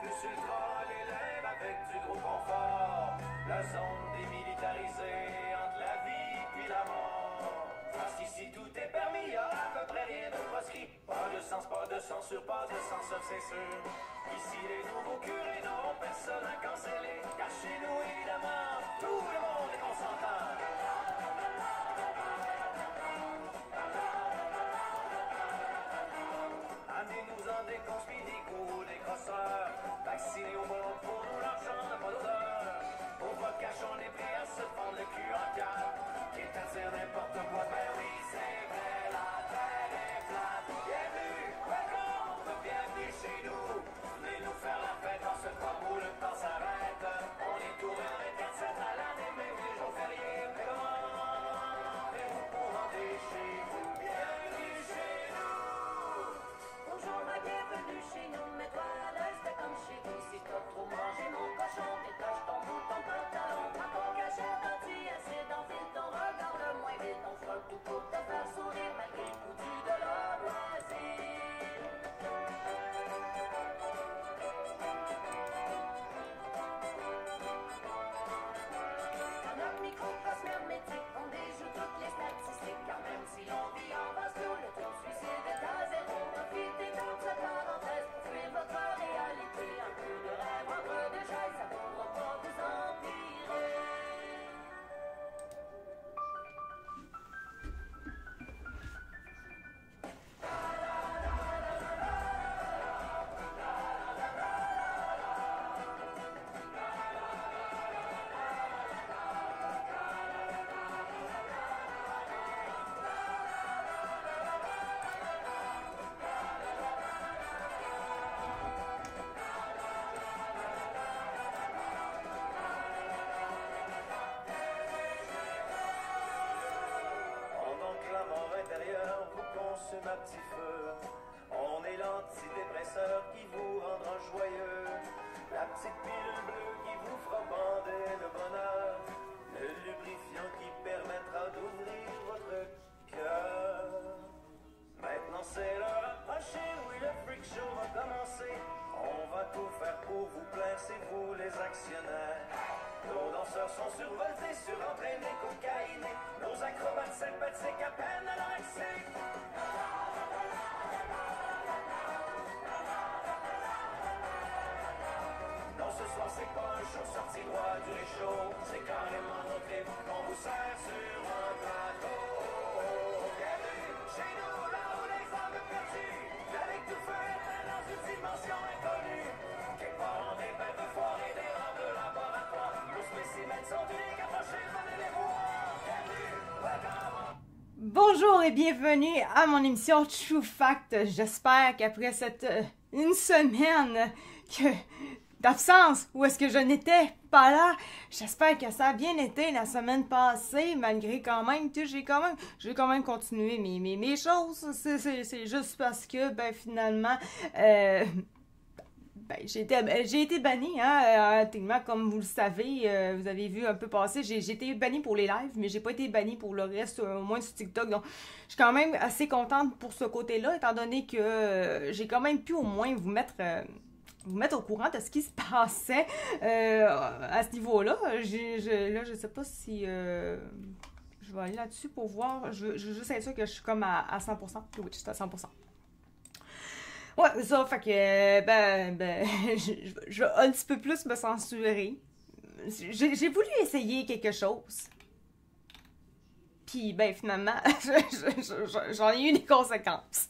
Plus ultra, les lèvres avec du gros confort. La zone démilitarisée entre la vie puis la mort. Parce qu'ici tout est permis, y'a à peu près rien de proscrit. Pas de sens, pas de censure, pas de censeur, c'est sûr. Ici les nouveaux curés n'auront personne à canceller. Car chez nous évidemment, tout le monde est consentant. Amenez-nous-en des conspires, des coups, des crosseurs. Vaccinés au bord pour nous, l'argent n'a pas d'odeur. Au vodka, on est prêt à se prendre le cul en quatre. Quitte à dire n'importe quoi, ben oui, c'est vrai, la terre est plate. Bienvenue, welcome, bienvenue chez nous. Venez nous faire la fête en ce temps où le temps s'arrête. On est ouvert 24/7 à l'année, même les jours fériés. Mais comment faites-vous pour rentrer chez vous? Bienvenue chez nous. Bonjour, bienvenue chez nous, mets-toi à l'aise, fais comme chez nous. Si t'as trop mangé mon cochon, détache ton bout, ton pantalon. Prends ton cachette, anti-acide, enfile ton regard le moins vite. On fera tout pour te faire sourire, malgré le coup de l'or loisir. Dans notre microcosme hermétique, on déjoue toutes les statistiques. Car même si l'on vit en vase clos, le taux de suicide est à zéro. Profitez donc de cette parenthèse pour fuir votre réalité. Un peu de rêve entre deux chaises, ça pourra pas vous empirer. Pendant que la mort intérieure vous consume à petit feu, on est l'antidépresseur qui vous rendra joyeux. La petite pilule bleue qui vous fera bander le bonheur. Le lubrifiant qui permettra d'ouvrir votre cœur. Maintenant c'est l'heure approchée, oui le freak show va commencer. On va tout faire pour vous plaire, c'est vous les actionnaires. Nos danseurs sont survoltés, surentraînés, cocaïnés. Nos acrobates sympathiques à peine à leur accès. Non, ce soir c'est pas un show sorti droit du réchaud. C'est carrément notre trip qu'on vous sert sur un plateau. Bienvenue chez nous, là où les âmes perdues, avec tout feu éteint dans une dimension inconnue. Quelque part en des bêtes de foire et des rampes de laboratoire. Nos spécimens sont uniques, approchez, venez les voir. Bienvenue, welcome. Bonjour et bienvenue à mon émission True Fact. J'espère qu'après cette une semaine d'absence, où est-ce que je n'étais pas là, j'espère que ça a bien été la semaine passée, malgré quand même, tu sais, j'ai quand même continué mes choses. C'est juste parce que, ben, finalement, j'ai été bannie, hein, techniquement, comme vous le savez, vous avez vu un peu passer, j'ai été bannie pour les lives, mais j'ai pas été bannie pour le reste, au moins sur TikTok, donc je suis quand même assez contente pour ce côté-là, étant donné que j'ai quand même pu au moins vous mettre au courant de ce qui se passait à ce niveau-là. Là, je sais pas si... je vais aller là-dessus pour voir, je veux juste être sûre que je suis comme à 100%, oui, je suis à 100%. Ouais, c'est ça, fait que, je vais un petit peu plus me censurer. J'ai voulu essayer quelque chose. Puis, ben, finalement, j'en ai eu des conséquences.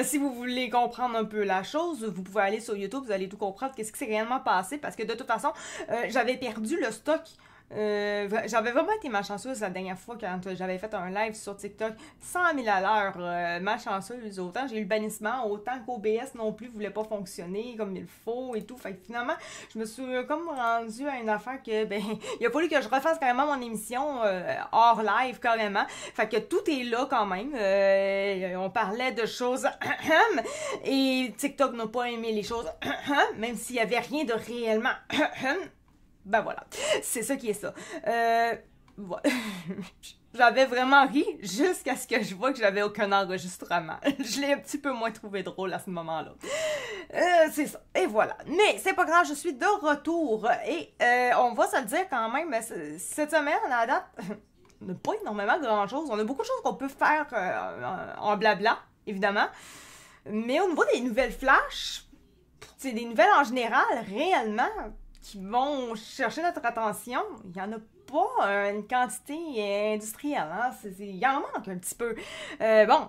Si vous voulez comprendre un peu la chose, vous pouvez aller sur YouTube, vous allez tout comprendre qu'est-ce qui s'est réellement passé, parce que de toute façon, j'avais perdu le stock. J'avais vraiment été malchanceuse la dernière fois quand j'avais fait un live sur TikTok 100 000 à l'heure, malchanceuse. Autant j'ai eu le bannissement, autant qu'OBS non plus voulait pas fonctionner comme il faut et tout. Fait que finalement, je me suis comme rendue à une affaire que, ben, il a fallu que je refasse carrément mon émission hors live carrément. Fait que tout est là quand même. On parlait de choses et TikTok n'a pas aimé les choses même s'il y avait rien de réellement ben voilà, c'est ça qui est ça. Voilà. J'avais vraiment ri jusqu'à ce que je vois que j'avais aucun enregistrement. Je l'ai un petit peu moins trouvé drôle à ce moment-là. C'est ça. Et voilà. Mais c'est pas grave, je suis de retour. Et on va se le dire quand même, cette semaine, à la date, on n'a pas énormément grand-chose. On a beaucoup de choses qu'on peut faire en blabla, évidemment. Mais au niveau des nouvelles flash, c'est des nouvelles en général, réellement, qui vont chercher notre attention. Il y en a pas une quantité industrielle, hein? Il en manque un petit peu. Bon,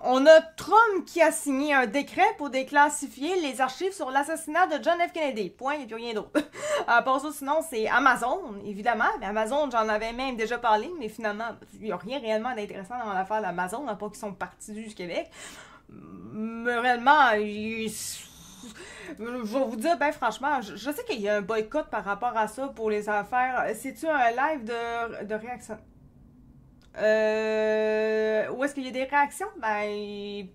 on a Trump qui a signé un décret pour déclassifier les archives sur l'assassinat de John F. Kennedy. Point, il n'y a plus rien d'autre. À part ça, sinon, c'est Amazon, évidemment. Mais Amazon, j'en avais même déjà parlé, mais finalement, il n'y a rien réellement d'intéressant dans l'affaire d'Amazon, à part qu'ils sont partis du Québec. Mais réellement, je vais vous dire, ben franchement, je sais qu'il y a un boycott par rapport à ça pour les affaires. C'est-tu un live de réaction? Où est-ce qu'il y a des réactions? Ben,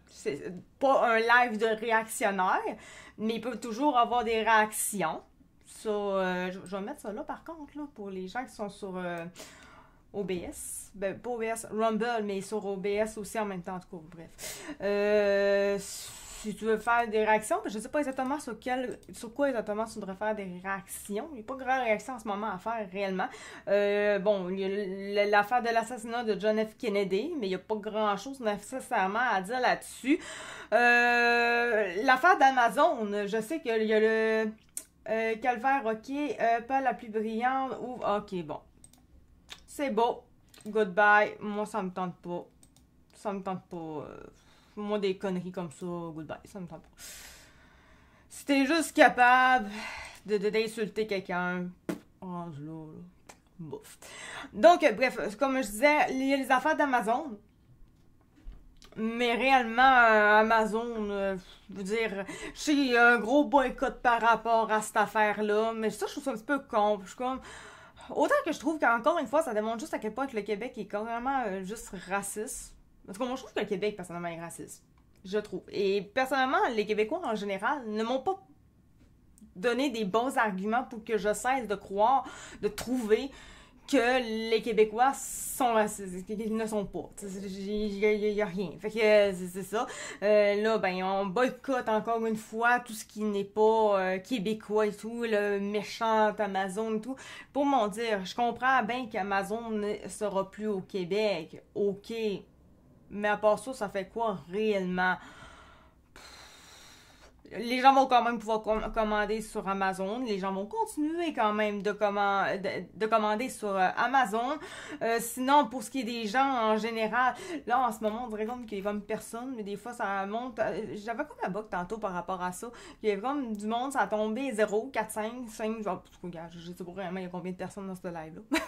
c'est pas un live de réactionnaire, mais il peut toujours avoir des réactions. Ça, je vais mettre ça là par contre, là, pour les gens qui sont sur OBS. Ben, pas OBS, Rumble, mais sur OBS aussi en même temps, en tout cas, bref. Si tu veux faire des réactions, je ne sais pas exactement sur quoi exactement tu devrais faire des réactions. Il n'y a pas de grande réaction en ce moment à faire réellement. Bon, il y a l'affaire de l'assassinat de John F. Kennedy, mais il n'y a pas grand-chose nécessairement à dire là-dessus. L'affaire d'Amazon, je sais qu'il y a le calvaire, ok, pas la plus brillante, ou ok, bon. C'est beau, goodbye, moi ça me tente pas. Ça me tente pas. Moi, des conneries comme ça, goodbye, ça me tente pas. Si t'es juste capable d'insulter quelqu'un, rendu là, bouf. Donc, bref, comme je disais, il y a les affaires d'Amazon. Mais réellement, Amazon, je veux dire, je sais qu'il y a un gros boycott par rapport à cette affaire-là, mais ça, je trouve ça un petit peu con. Je suis comme... Autant que je trouve qu'encore une fois, ça démontre juste à quel point que le Québec est carrément juste raciste. Parce que moi, je trouve que le Québec, personnellement, est raciste. Je trouve. Et personnellement, les Québécois, en général, ne m'ont pas donné des bons arguments pour que je cesse de croire, de trouver que les Québécois sont racistes, qu'ils ne sont pas. Il y a rien. Fait que c'est ça. Là, ben, on boycotte encore une fois tout ce qui n'est pas québécois et tout, le méchant Amazon et tout. Pour m'en dire, je comprends bien qu'Amazon ne sera plus au Québec. OK. Mais à part ça, ça fait quoi réellement? Les gens vont quand même pouvoir commander sur Amazon. Les gens vont continuer quand même de commander sur Amazon. Sinon, pour ce qui est des gens en général, là, en ce moment, on dirait comme qu'il y a comme personne, mais des fois, ça monte. J'avais comme un bug tantôt par rapport à ça. Il y a comme du monde, ça a tombé 0, 4, 5, 5, genre, regarde, je sais pas vraiment il y a combien de personnes dans ce live-là.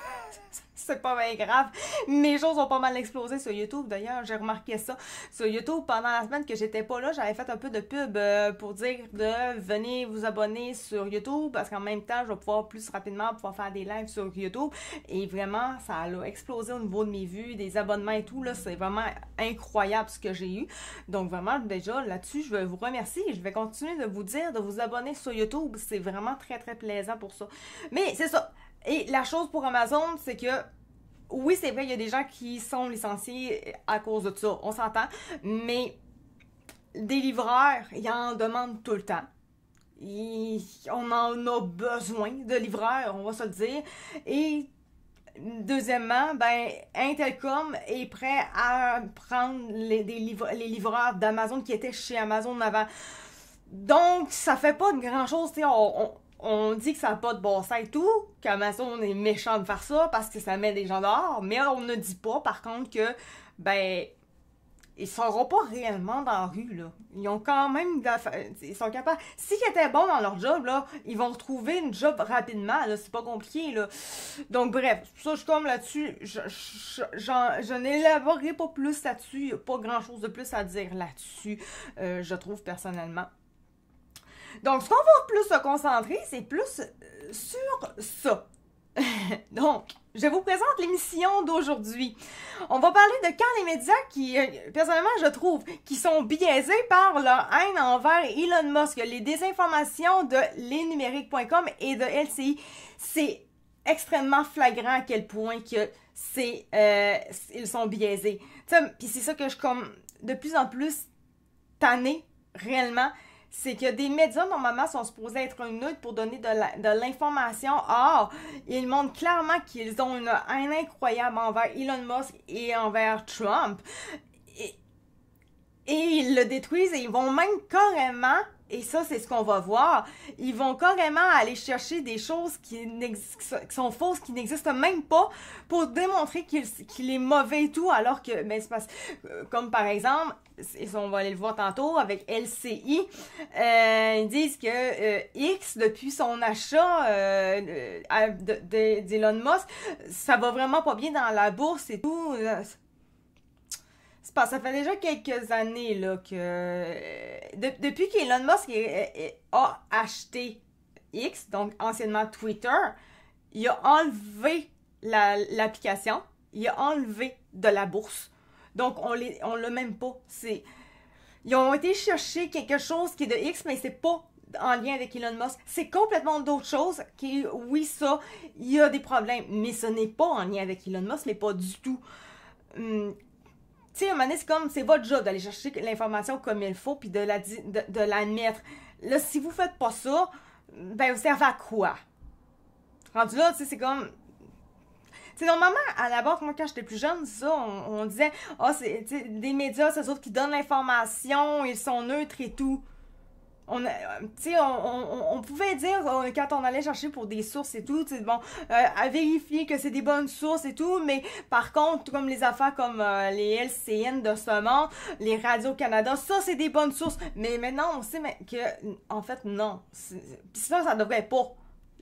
C'est pas bien grave. Mes choses ont pas mal explosé sur YouTube. D'ailleurs, j'ai remarqué ça. Sur YouTube, pendant la semaine que j'étais pas là, j'avais fait un peu de pub pour dire de venez vous abonner sur YouTube parce qu'en même temps, je vais pouvoir plus rapidement pouvoir faire des lives sur YouTube. Et vraiment, ça a explosé au niveau de mes vues, des abonnements et tout. Là, c'est vraiment incroyable ce que j'ai eu. Donc vraiment, déjà, là-dessus, je veux vous remercier. Je vais continuer de vous dire de vous abonner sur YouTube. C'est vraiment très, très plaisant pour ça. Mais c'est ça. Et la chose pour Amazon, c'est que oui, c'est vrai, il y a des gens qui sont licenciés à cause de ça, on s'entend, mais des livreurs, ils en demandent tout le temps. On en a besoin de livreurs, on va se le dire. Et deuxièmement, ben, Intelcom est prêt à prendre les livreurs d'Amazon qui étaient chez Amazon avant. Donc, ça fait pas de grand-chose, tu sais, on dit que ça n'a pas de bon sens et tout, qu'Amazon est méchant de faire ça parce que ça met des gens dehors, mais on ne dit pas, par contre, que, ben, ils seront pas réellement dans la rue, là. Ils ont quand même, ils sont capables, s'ils étaient bons dans leur job, là, ils vont retrouver une job rapidement, là, c'est pas compliqué, là. Donc, bref, ça, je tombe là-dessus, je n'élaborerai pas plus là-dessus, il n'y a pas grand-chose de plus à dire là-dessus, je trouve, personnellement. Donc, ce qu'on va plus se concentrer, c'est plus sur ça. Donc, je vous présente l'émission d'aujourd'hui. On va parler de quand les médias qui, personnellement, je trouve, qui sont biaisés par leur haine envers Elon Musk. Les désinformations de lesnumériques.com et de LCI. C'est extrêmement flagrant à quel point que ils sont biaisés. Puis c'est ça que je suis comme de plus en plus tannée, réellement, c'est que des médias, normalement, sont supposés être neutres pour donner de l'information. Or, ils montrent clairement qu'ils ont une haine incroyable envers Elon Musk et envers Trump. Et ils le détruisent et ils vont même carrément, et ça c'est ce qu'on va voir, ils vont carrément aller chercher des choses qui sont fausses, qui n'existent même pas, pour démontrer qu'il est mauvais et tout, alors que, ben c'est parce, comme par exemple, on va aller le voir tantôt avec LCI, ils disent que X, depuis son achat d'Elon Musk, ça va vraiment pas bien dans la bourse et tout. Ça fait déjà quelques années là, que depuis qu'Elon Musk a acheté X, donc anciennement Twitter, il a enlevé l'application, il a enlevé de la bourse. Donc on l'a même pas. Ils ont été chercher quelque chose qui est de X, mais c'est pas en lien avec Elon Musk. C'est complètement d'autres choses qui, oui, ça, il y a des problèmes, mais ce n'est pas en lien avec Elon Musk, mais pas du tout. Tu sais, à un moment donné, c'est votre job d'aller chercher l'information comme il faut, puis de la mettre. Là, si vous faites pas ça, ben, vous servez à quoi? Rendu là, tu sais, c'est comme... Tu sais, normalement, à la base, moi, quand j'étais plus jeune, ça, on disait, c'est des médias, c'est eux autres qui donnent l'information, ils sont neutres et tout. On pouvait dire quand on allait chercher pour des sources et tout, bon, à vérifier que c'est des bonnes sources et tout, mais par contre, comme les affaires comme les LCN de ce monde, les Radio-Canada, ça c'est des bonnes sources, mais maintenant on sait que, en fait, non. Puis ça devrait pas.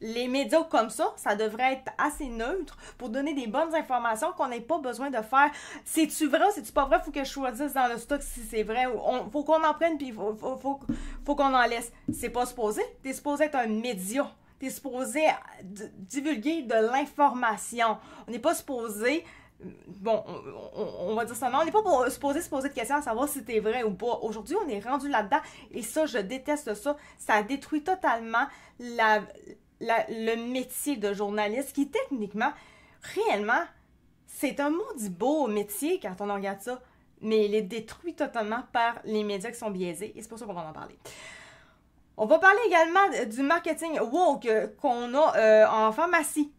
Les médias comme ça devrait être assez neutre pour donner des bonnes informations qu'on n'ait pas besoin de faire. C'est-tu vrai ou c'est-tu pas vrai? Faut que je choisisse dans le stock si c'est vrai. Faut qu'on en prenne puis faut qu'on en laisse. C'est pas supposé. T'es supposé être un média. T'es supposé divulguer de l'information. On n'est pas supposé... Bon, on va dire ça. Non, on n'est pas supposé se poser de questions à savoir si c'est vrai ou pas. Aujourd'hui, on est rendu là-dedans et ça, je déteste ça. Ça détruit totalement le métier de journaliste qui, techniquement, réellement, c'est un maudit beau métier quand on regarde ça, mais il est détruit totalement par les médias qui sont biaisés et c'est pour ça qu'on va en parler. On va parler également du marketing woke qu'on a en pharmacie.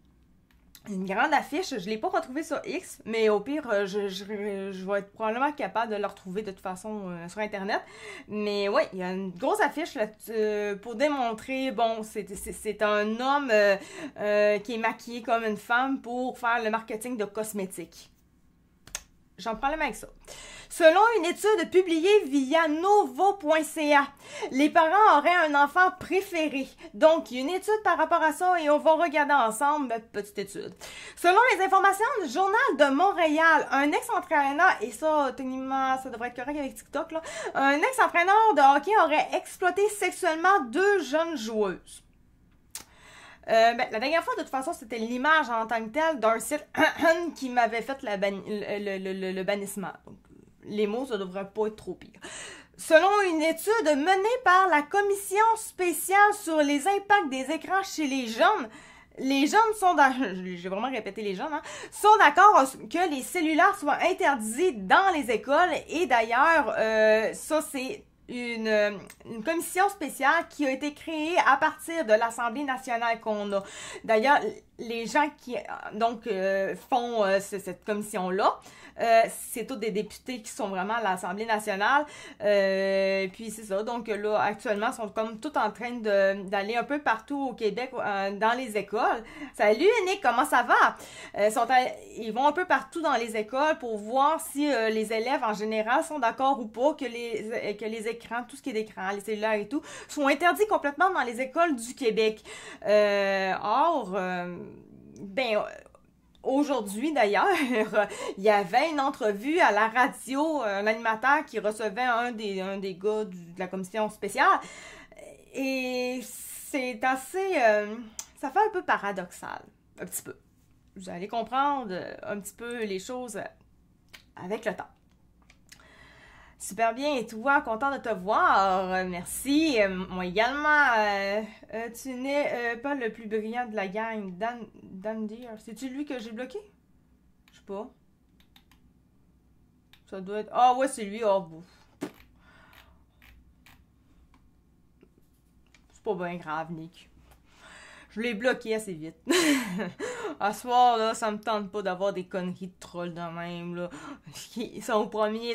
Une grande affiche, je ne l'ai pas retrouvée sur X, mais au pire, je vais être probablement capable de la retrouver de toute façon sur Internet. Mais oui, il y a une grosse affiche là, pour démontrer, bon, c'est un homme qui est maquillé comme une femme pour faire le marketing de cosmétiques. J'en prends la main avec ça. Selon une étude publiée via Novo.ca, les parents auraient un enfant préféré. Donc, il y a une étude par rapport à ça et on va regarder ensemble notre petite étude. Selon les informations du Journal de Montréal, un ex-entraîneur, et ça, techniquement, ça devrait être correct avec TikTok, là, un ex-entraîneur de hockey aurait exploité sexuellement 2 jeunes joueuses. La dernière fois, de toute façon, c'était l'image en tant que telle d'un site qui m'avait fait le bannissement. Donc, les mots, ça devrait pas être trop pire. Selon une étude menée par la Commission spéciale sur les impacts des écrans chez les jeunes sont j'ai vraiment répété les jeunes, sont d'accord que les cellulaires soient interdits dans les écoles et d'ailleurs, ça c'est une commission spéciale qui a été créée à partir de l'Assemblée nationale qu'on a. D'ailleurs, les gens qui font cette commission-là, c'est tous des députés qui sont vraiment à l'Assemblée nationale. Puis c'est ça. Donc là, actuellement, ils sont comme tout en train d'aller un peu partout au Québec dans les écoles. Salut Nick, comment ça va? Ils vont un peu partout dans les écoles pour voir si les élèves en général sont d'accord ou pas que les écrans, tout ce qui est d'écran, les cellulaires et tout, sont interdits complètement dans les écoles du Québec. Aujourd'hui, d'ailleurs, il y avait une entrevue à la radio, un animateur qui recevait un des gars de la commission spéciale. Et c'est assez... ça fait un peu paradoxal, un petit peu. Vous allez comprendre un petit peu les choses avec le temps. Super bien, et toi, content de te voir. Merci. Moi également. Tu n'es pas le plus brillant de la gang. Dan Deere. C'est-tu lui que j'ai bloqué? Je sais pas. Ça doit être... Ah ouais, c'est lui. Oh, bon. C'est pas bien grave, Nick. Je l'ai bloqué assez vite. À ce soir, là, ça me tente pas d'avoir des conneries de trolls de même, là. Ils sont premiers,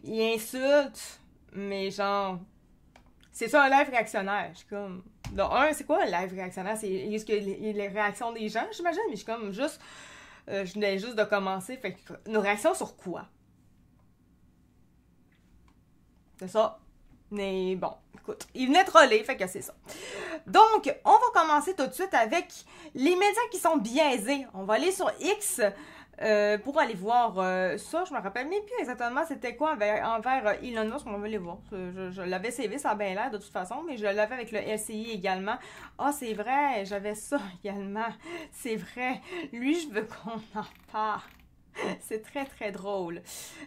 ils insultent, mais genre... C'est ça un live réactionnaire. Je suis comme... Donc, c'est quoi un live réactionnaire? C'est les réactions des gens, j'imagine, mais je suis comme juste... je venais juste de commencer, fait que... Nos réactions sur quoi? C'est ça. Mais bon, écoute, il venait troller, fait que c'est ça. Donc, on va commencer tout de suite avec les médias qui sont biaisés. On va aller sur X pour aller voir ça. Je me rappelle même plus exactement c'était quoi envers Elon Musk. On va aller voir. Je l'avais CV, ça a bien l'air de toute façon, mais je l'avais avec le LCI également. Ah, c'est vrai, j'avais ça également. C'est vrai. Lui, je veux qu'on en parle. C'est très, très drôle.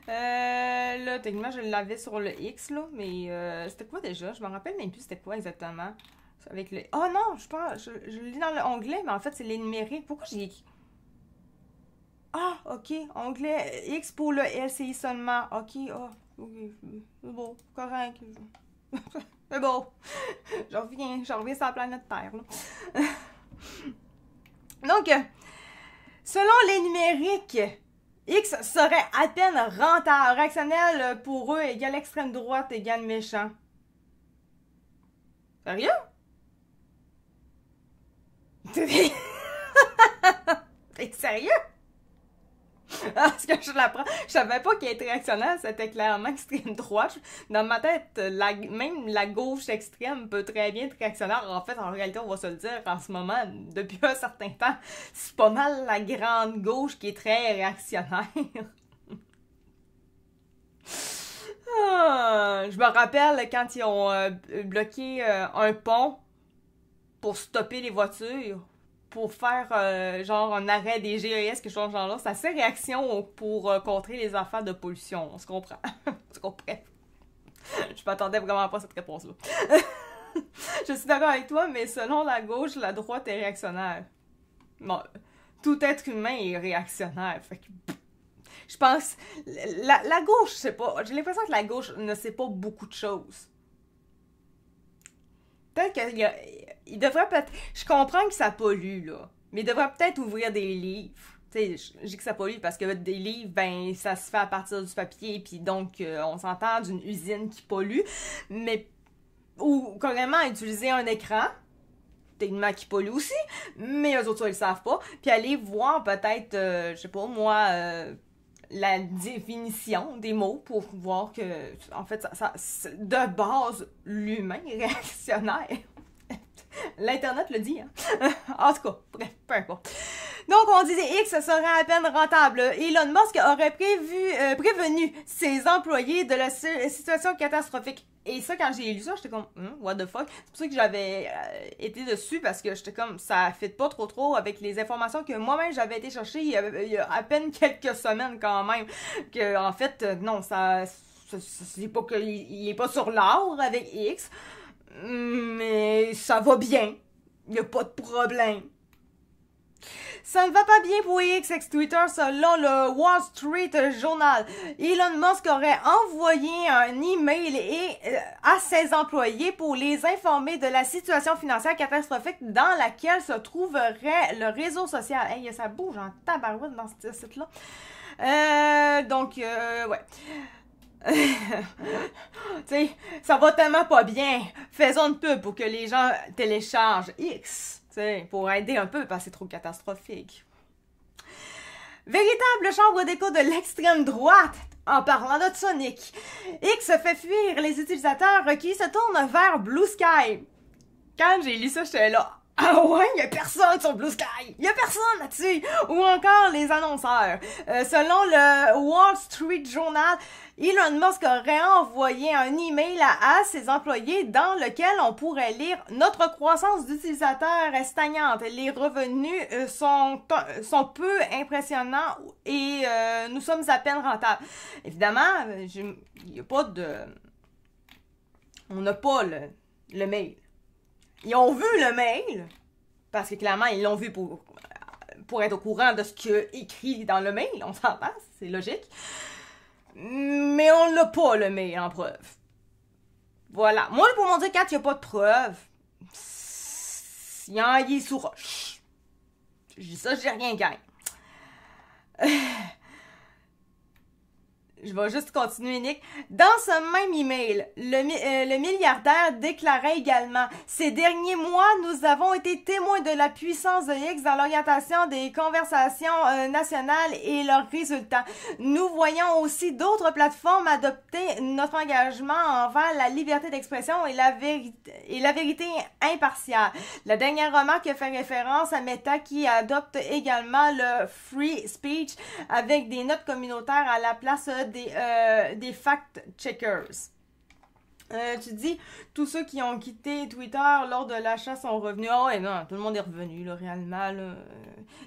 Là, techniquement, je l'avais sur le X, là, mais c'était quoi déjà? Je me rappelle même plus c'était quoi exactement. Avec le... Oh non, je le lis dans l'onglet, mais en fait, c'est les numériques. Pourquoi j'ai écrit? Ah, ok, onglet X pour le LCI seulement. Ok, ok, c'est bon, correct. C'est bon. Je reviens sur la planète Terre, là. Donc, selon les numériques, X serait à peine rentable. Réactionnel pour eux égale extrême droite égale méchant. Sérieux? T'es sérieux? Parce que je l'apprends. Je savais pas qu'il était réactionnaire, c'était clairement extrême droite. Dans ma tête, même la gauche extrême peut très bien être réactionnaire. En fait, en réalité, on va se le dire, en ce moment, depuis un certain temps, c'est pas mal la grande gauche qui est très réactionnaire. Je me rappelle quand ils ont bloqué un pont pour stopper les voitures, pour faire genre un arrêt des GES, quelque chose de genre là. C'est assez réaction pour contrer les affaires de pollution. On se comprend. On se comprend. Je m'attendais vraiment pas à cette réponse-là. Je suis d'accord avec toi, mais selon la gauche, la droite est réactionnaire. Bon, tout être humain est réactionnaire. Fait que... Je pense... La gauche, je sais pas. J'ai l'impression que la gauche ne sait pas beaucoup de choses. Peut-être qu'il devrait peut-être... Je comprends que ça pollue, là. Mais il devrait peut-être ouvrir des livres. Tu sais, je dis que ça pollue parce que des livres, ben, ça se fait à partir du papier, puis donc, on s'entend d'une usine qui pollue. Mais... Ou carrément utiliser un écran, techniquement qui pollue aussi, mais eux autres, ça, ils le savent pas. Puis aller voir peut-être, je sais pas, moi... la définition des mots pour voir que, en fait, ça de base, l'humain est réactionnaire. L'Internet le dit, hein. En tout cas, bref, peu importe. Donc, on disait X serait à peine rentable. Elon Musk aurait prévenu ses employés de la situation catastrophique. Et ça, quand j'ai lu ça, j'étais comme, what the fuck? C'est pour ça que j'avais été dessus, parce que j'étais comme, ça fit pas trop avec les informations que moi-même j'avais été chercher il y a à peine quelques semaines quand même. Que, en fait, non, c'est pas qu'il est pas sur l'or avec X, mais ça va bien. Il y a pas de problème. Ça ne va pas bien pour X, ex-Twitter, selon le Wall Street Journal. Elon Musk aurait envoyé un email à ses employés pour les informer de la situation financière catastrophique dans laquelle se trouverait le réseau social. Hey, ça bouge en tabarouette dans ce site-là. Donc, ouais. Tu sais, ça va tellement pas bien. Faisons une pub pour que les gens téléchargent X. T'sais, pour aider un peu, parce que c'est trop catastrophique. Véritable chambre d'écho de l'extrême droite. En parlant de Sonic, X fait fuir les utilisateurs qui se tournent vers Blue Sky. Quand j'ai lu ça, j'étais là, Ah ouais, il y a personne sur Blue Sky. Il y a personne là-dessus. Ou encore les annonceurs. Selon le Wall Street Journal, Elon Musk aurait envoyé un email à ses employés dans lequel on pourrait lire « Notre croissance d'utilisateurs est stagnante. Les revenus sont peu impressionnants et nous sommes à peine rentables. » Évidemment, il n'y a pas de... On n'a pas le mail. Ils ont vu le mail, parce que clairement, ils l'ont vu pour être au courant de ce qu'il y a écrit dans le mail, on s'entend, c'est logique. Mais on n'a pas le mail en preuve. Voilà. Moi, pour mon dire, quand il n'y a pas de preuve, il est sous roche. Je dis ça, j'ai rien gagné. Je vais juste continuer, Nick. Dans ce même email, le milliardaire déclarait également « Ces derniers mois, nous avons été témoins de la puissance de X dans l'orientation des conversations nationales et leurs résultats. Nous voyons aussi d'autres plateformes adopter notre engagement envers la liberté d'expression et la vérité impartiale. » La dernière remarque fait référence à Meta qui adopte également le free speech avec des notes communautaires à la place des fact-checkers. Tu dis, tous ceux qui ont quitté Twitter lors de l'achat sont revenus. Ah ouais, non, tout le monde est revenu, là, réellement. Là.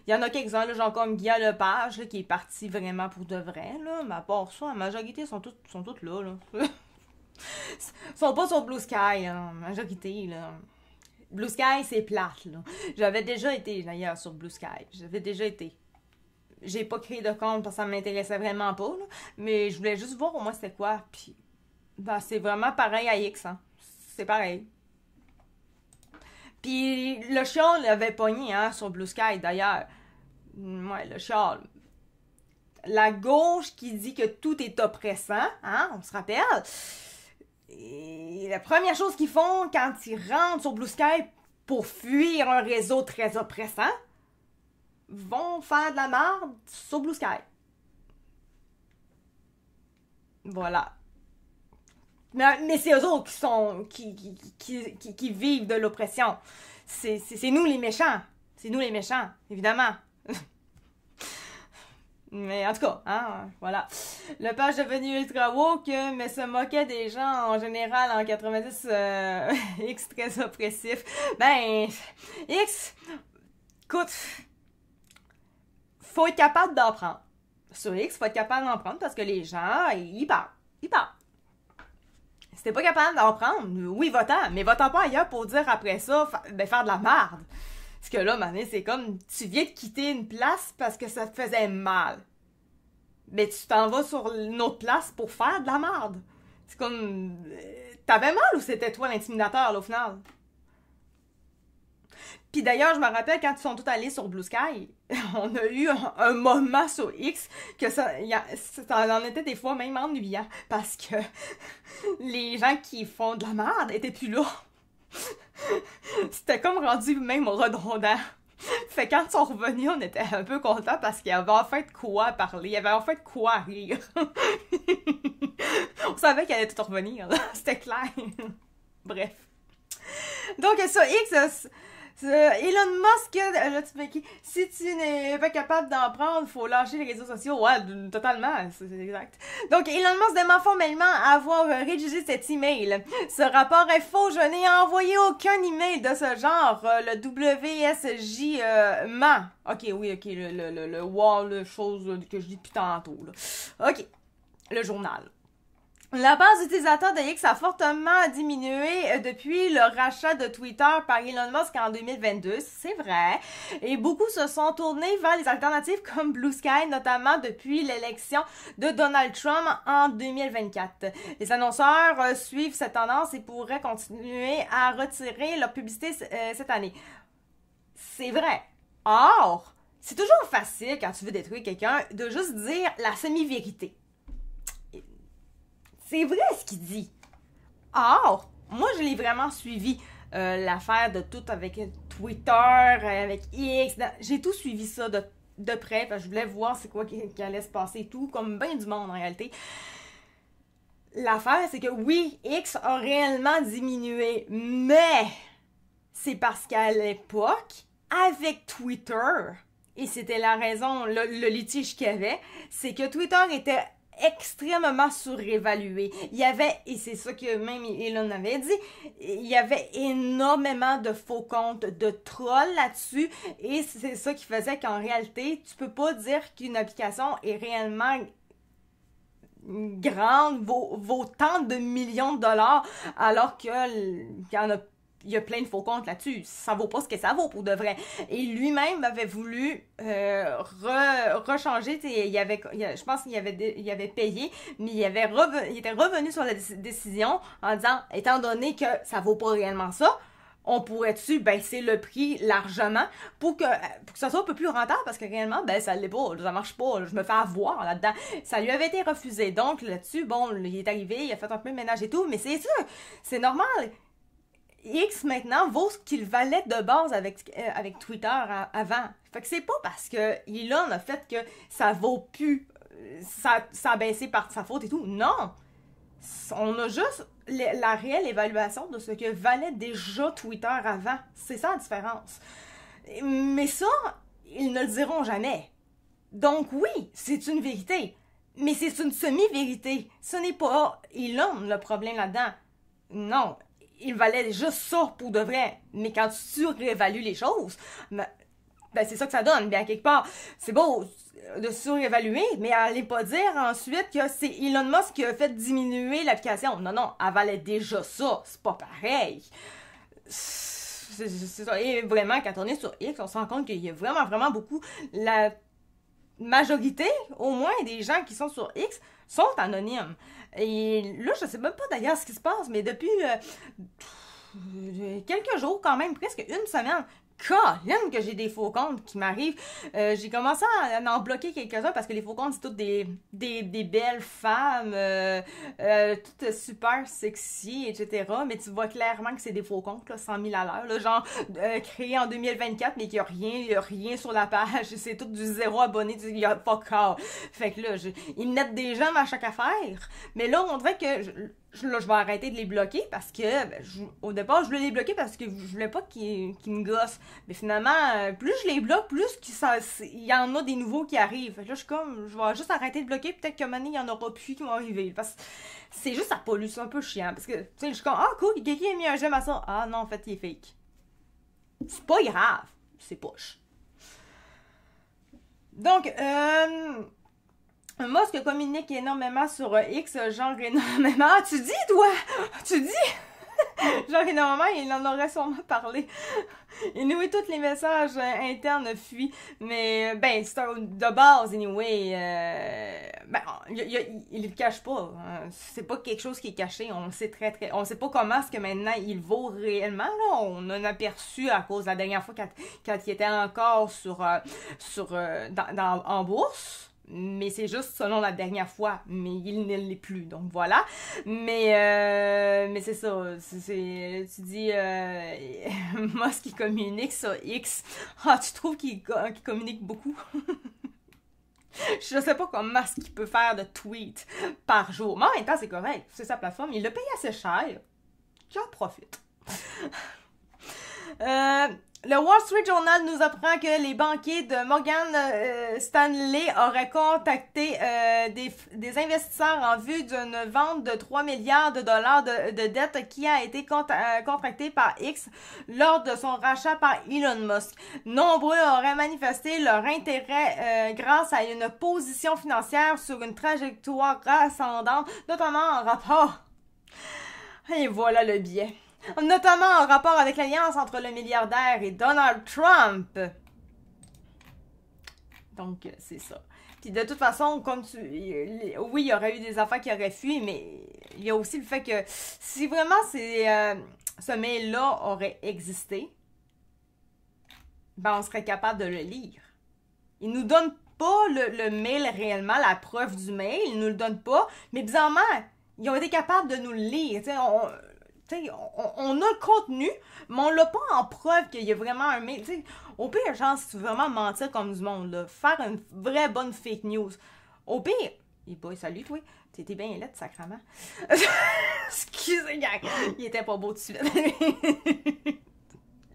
Il y en a quelques-uns, là, genre comme Guy Lepage, là, qui est parti vraiment pour de vrai, là. Mais à part ça, la majorité sont toutes là, là. Ils sont pas sur Blue Sky, là, la majorité, là. Blue Sky, c'est plate, là. J'avais déjà été, d'ailleurs, sur Blue Sky. J'avais déjà été. J'ai pas créé de compte parce que ça m'intéressait vraiment pas, là, mais je voulais juste voir au moins c'était quoi. Puis, ben, c'est vraiment pareil à X, hein. C'est pareil. Puis, le chial l'avait pogné, hein, sur Blue Sky, d'ailleurs. Ouais, le chial. La gauche qui dit que tout est oppressant, hein, on se rappelle. Et la première chose qu'ils font quand ils rentrent sur Blue Sky pour fuir un réseau très oppressant, vont faire de la merde sur Blue Sky. Voilà. Mais c'est eux autres qui vivent de l'oppression. C'est nous les méchants. C'est nous les méchants, évidemment. Mais en tout cas, hein, voilà. Le page est devenu ultra woke, mais se moquait des gens en général en 90, X très oppressif. Ben, X, écoute, faut être capable d'en prendre. Sur X, faut être capable d'en prendre parce que les gens, ils parlent. Ils parlent. Si t'es pas capable d'en prendre, oui, va-t'en, mais va-t'en pas ailleurs pour dire après ça, faire de la merde. Parce que là, mané, c'est comme, tu viens de quitter une place parce que ça te faisait mal. Mais tu t'en vas sur une autre place pour faire de la merde. C'est comme, t'avais mal ou c'était toi l'intimidateur, là, au final? Puis d'ailleurs, je me rappelle quand ils sont tous allés sur Blue Sky, on a eu un moment sur X que ça en était des fois même ennuyant parce que les gens qui font de la merde étaient plus là. C'était comme rendu même redondant. Fait quand ils sont revenus, on était un peu contents parce qu'il y avait en fait de quoi parler, il y avait en fait de quoi rire. On savait qu'elle allait tout revenir, là. C'était clair. Bref. Donc sur X, Elon Musk, là, tu fais qui? Si tu n'es pas capable d'en prendre, faut lâcher les réseaux sociaux. Ouais, totalement, c'est exact. Donc, Elon Musk demande formellement avoir rédigé cet email. Ce rapport est faux, je n'ai envoyé aucun email de ce genre. Le WSJ ment. Ok, oui, ok, le wall, chose que je dis depuis tantôt, là. Ok, le journal. La base d'utilisateurs de X a fortement diminué depuis le rachat de Twitter par Elon Musk en 2022, c'est vrai, et beaucoup se sont tournés vers les alternatives comme Blue Sky, notamment depuis l'élection de Donald Trump en 2024. Les annonceurs suivent cette tendance et pourraient continuer à retirer leur publicité cette année. C'est vrai. Or, c'est toujours facile quand tu veux détruire quelqu'un de juste dire la semi-vérité. C'est vrai ce qu'il dit. Or, moi, je l'ai vraiment suivi. L'affaire de tout avec Twitter, avec X. J'ai tout suivi ça de près. Parce que je voulais voir c'est quoi qui allait se passer et tout. Comme bien du monde, en réalité. L'affaire, c'est que oui, X a réellement diminué. Mais c'est parce qu'à l'époque, avec Twitter, et c'était la raison, le litige qu'il y avait, c'est que Twitter était extrêmement surévalué. Il y avait, et c'est ça que même Elon avait dit, il y avait énormément de faux comptes, de trolls là-dessus, et c'est ça qui faisait qu'en réalité, tu peux pas dire qu'une application est réellement grande, vaut tant de millions de dollars, alors qu'il y a plein de faux comptes là-dessus. Ça vaut pas ce que ça vaut pour de vrai. Et lui-même avait voulu rechanger. Je pense qu'il avait payé, mais il était revenu sur la décision en disant, étant donné que ça vaut pas réellement ça, on pourrait-tu baisser le prix largement pour que ça soit un peu plus rentable, parce que réellement, ça l'est pas, ça marche pas, je me fais avoir là-dedans. Ça lui avait été refusé. Donc là-dessus, bon, il est arrivé, il a fait un peu de ménage et tout, mais c'est ça, c'est normal. X maintenant vaut ce qu'il valait de base avec Twitter avant. Fait que c'est pas parce que Elon a fait que ça vaut plus, ça a baissé par sa faute et tout. Non! On a juste la réelle évaluation de ce que valait déjà Twitter avant. C'est ça la différence. Mais ça, ils ne le diront jamais. Donc oui, c'est une vérité. Mais c'est une semi-vérité. Ce n'est pas Elon le problème là-dedans. Non, il valait juste ça pour de vrai. Mais quand tu surévalues les choses, c'est ça que ça donne. Bien, quelque part, c'est beau de surévaluer, mais allez pas dire ensuite que c'est Elon Musk qui a fait diminuer l'application. Non, elle valait déjà ça. C'est pas pareil. C'est ça. Et vraiment, quand on est sur X, on se rend compte qu'il y a vraiment, vraiment beaucoup. La majorité, au moins, des gens qui sont sur X sont anonymes. Et là, je sais même pas d'ailleurs ce qui se passe, mais depuis quelques jours, quand même, presque une semaine, Colin, que j'ai des faux comptes qui m'arrivent. J'ai commencé à en bloquer quelques-uns parce que les faux comptes, c'est toutes des belles femmes, toutes super sexy, etc. Mais tu vois clairement que c'est des faux comptes, là, 100 000 à l'heure, là, genre créés en 2024, mais qu'il n'y a rien sur la page. C'est tout du zéro abonné, il y a pas encore. Fait que là, ils me mettent des gemmes à chaque affaire. Mais là, on dirait que je vais arrêter de les bloquer parce que, au départ, je voulais les bloquer parce que je voulais pas qu'ils me gossent. Mais finalement, plus je les bloque, plus il y en a des nouveaux qui arrivent. Fait que là, je vais juste arrêter de bloquer. Peut-être qu'à un moment donné, il y en aura plus qui vont arriver. Parce que c'est juste ça pollue, c'est un peu chiant. Parce que, tu sais, je suis comme, ah cool, quelqu'un a mis un j'aime à ça. Ah non, en fait, il est fake. C'est pas grave. C'est poche. Donc, Musk communique énormément sur X, genre énormément. Tu dis, toi? Tu dis? Genre énormément, il en aurait sûrement parlé. Anyway, tous les messages internes fuient. Mais, c'est de base, anyway. Il le cache pas. Hein. C'est pas quelque chose qui est caché. On le sait on sait pas comment est-ce que maintenant il vaut réellement. Là. On en a aperçu à cause de la dernière fois quand il était encore en bourse. Mais c'est juste selon la dernière fois, mais il ne l'est plus, donc voilà. Mais c'est ça, tu dis Musk qui communique sur X. Ah, tu trouves qu'il communique beaucoup? Je sais pas comment Musk il peut faire de tweets par jour, mais en même temps c'est correct, c'est sa plateforme, il l'a payé assez cher, qu'il en profite. Le Wall Street Journal nous apprend que les banquiers de Morgan Stanley auraient contacté des investisseurs en vue d'une vente de 3 milliards de dollars de dette qui a été contractée par X lors de son rachat par Elon Musk. Nombreux auraient manifesté leur intérêt grâce à une position financière sur une trajectoire ascendante, notamment en rapport... Et voilà le biais. Notamment en rapport avec l'alliance entre le milliardaire et Donald Trump. Donc, c'est ça. Puis de toute façon, oui, il y aurait eu des affaires qui auraient fui, mais il y a aussi le fait que si vraiment ce mail-là aurait existé, on serait capable de le lire. Il nous donne pas le mail réellement, la preuve du mail, il nous le donne pas, mais bizarrement, ils ont été capables de nous le lire. On a le contenu, mais on l'a pas en preuve qu'il y a vraiment un mail. Au pire, genre, si tu veux vraiment mentir comme du monde, là, faire une vraie bonne fake news. Au pire, salut toi, t'étais bien laide, sacrément. Excusez, gang, il était pas beau de suite.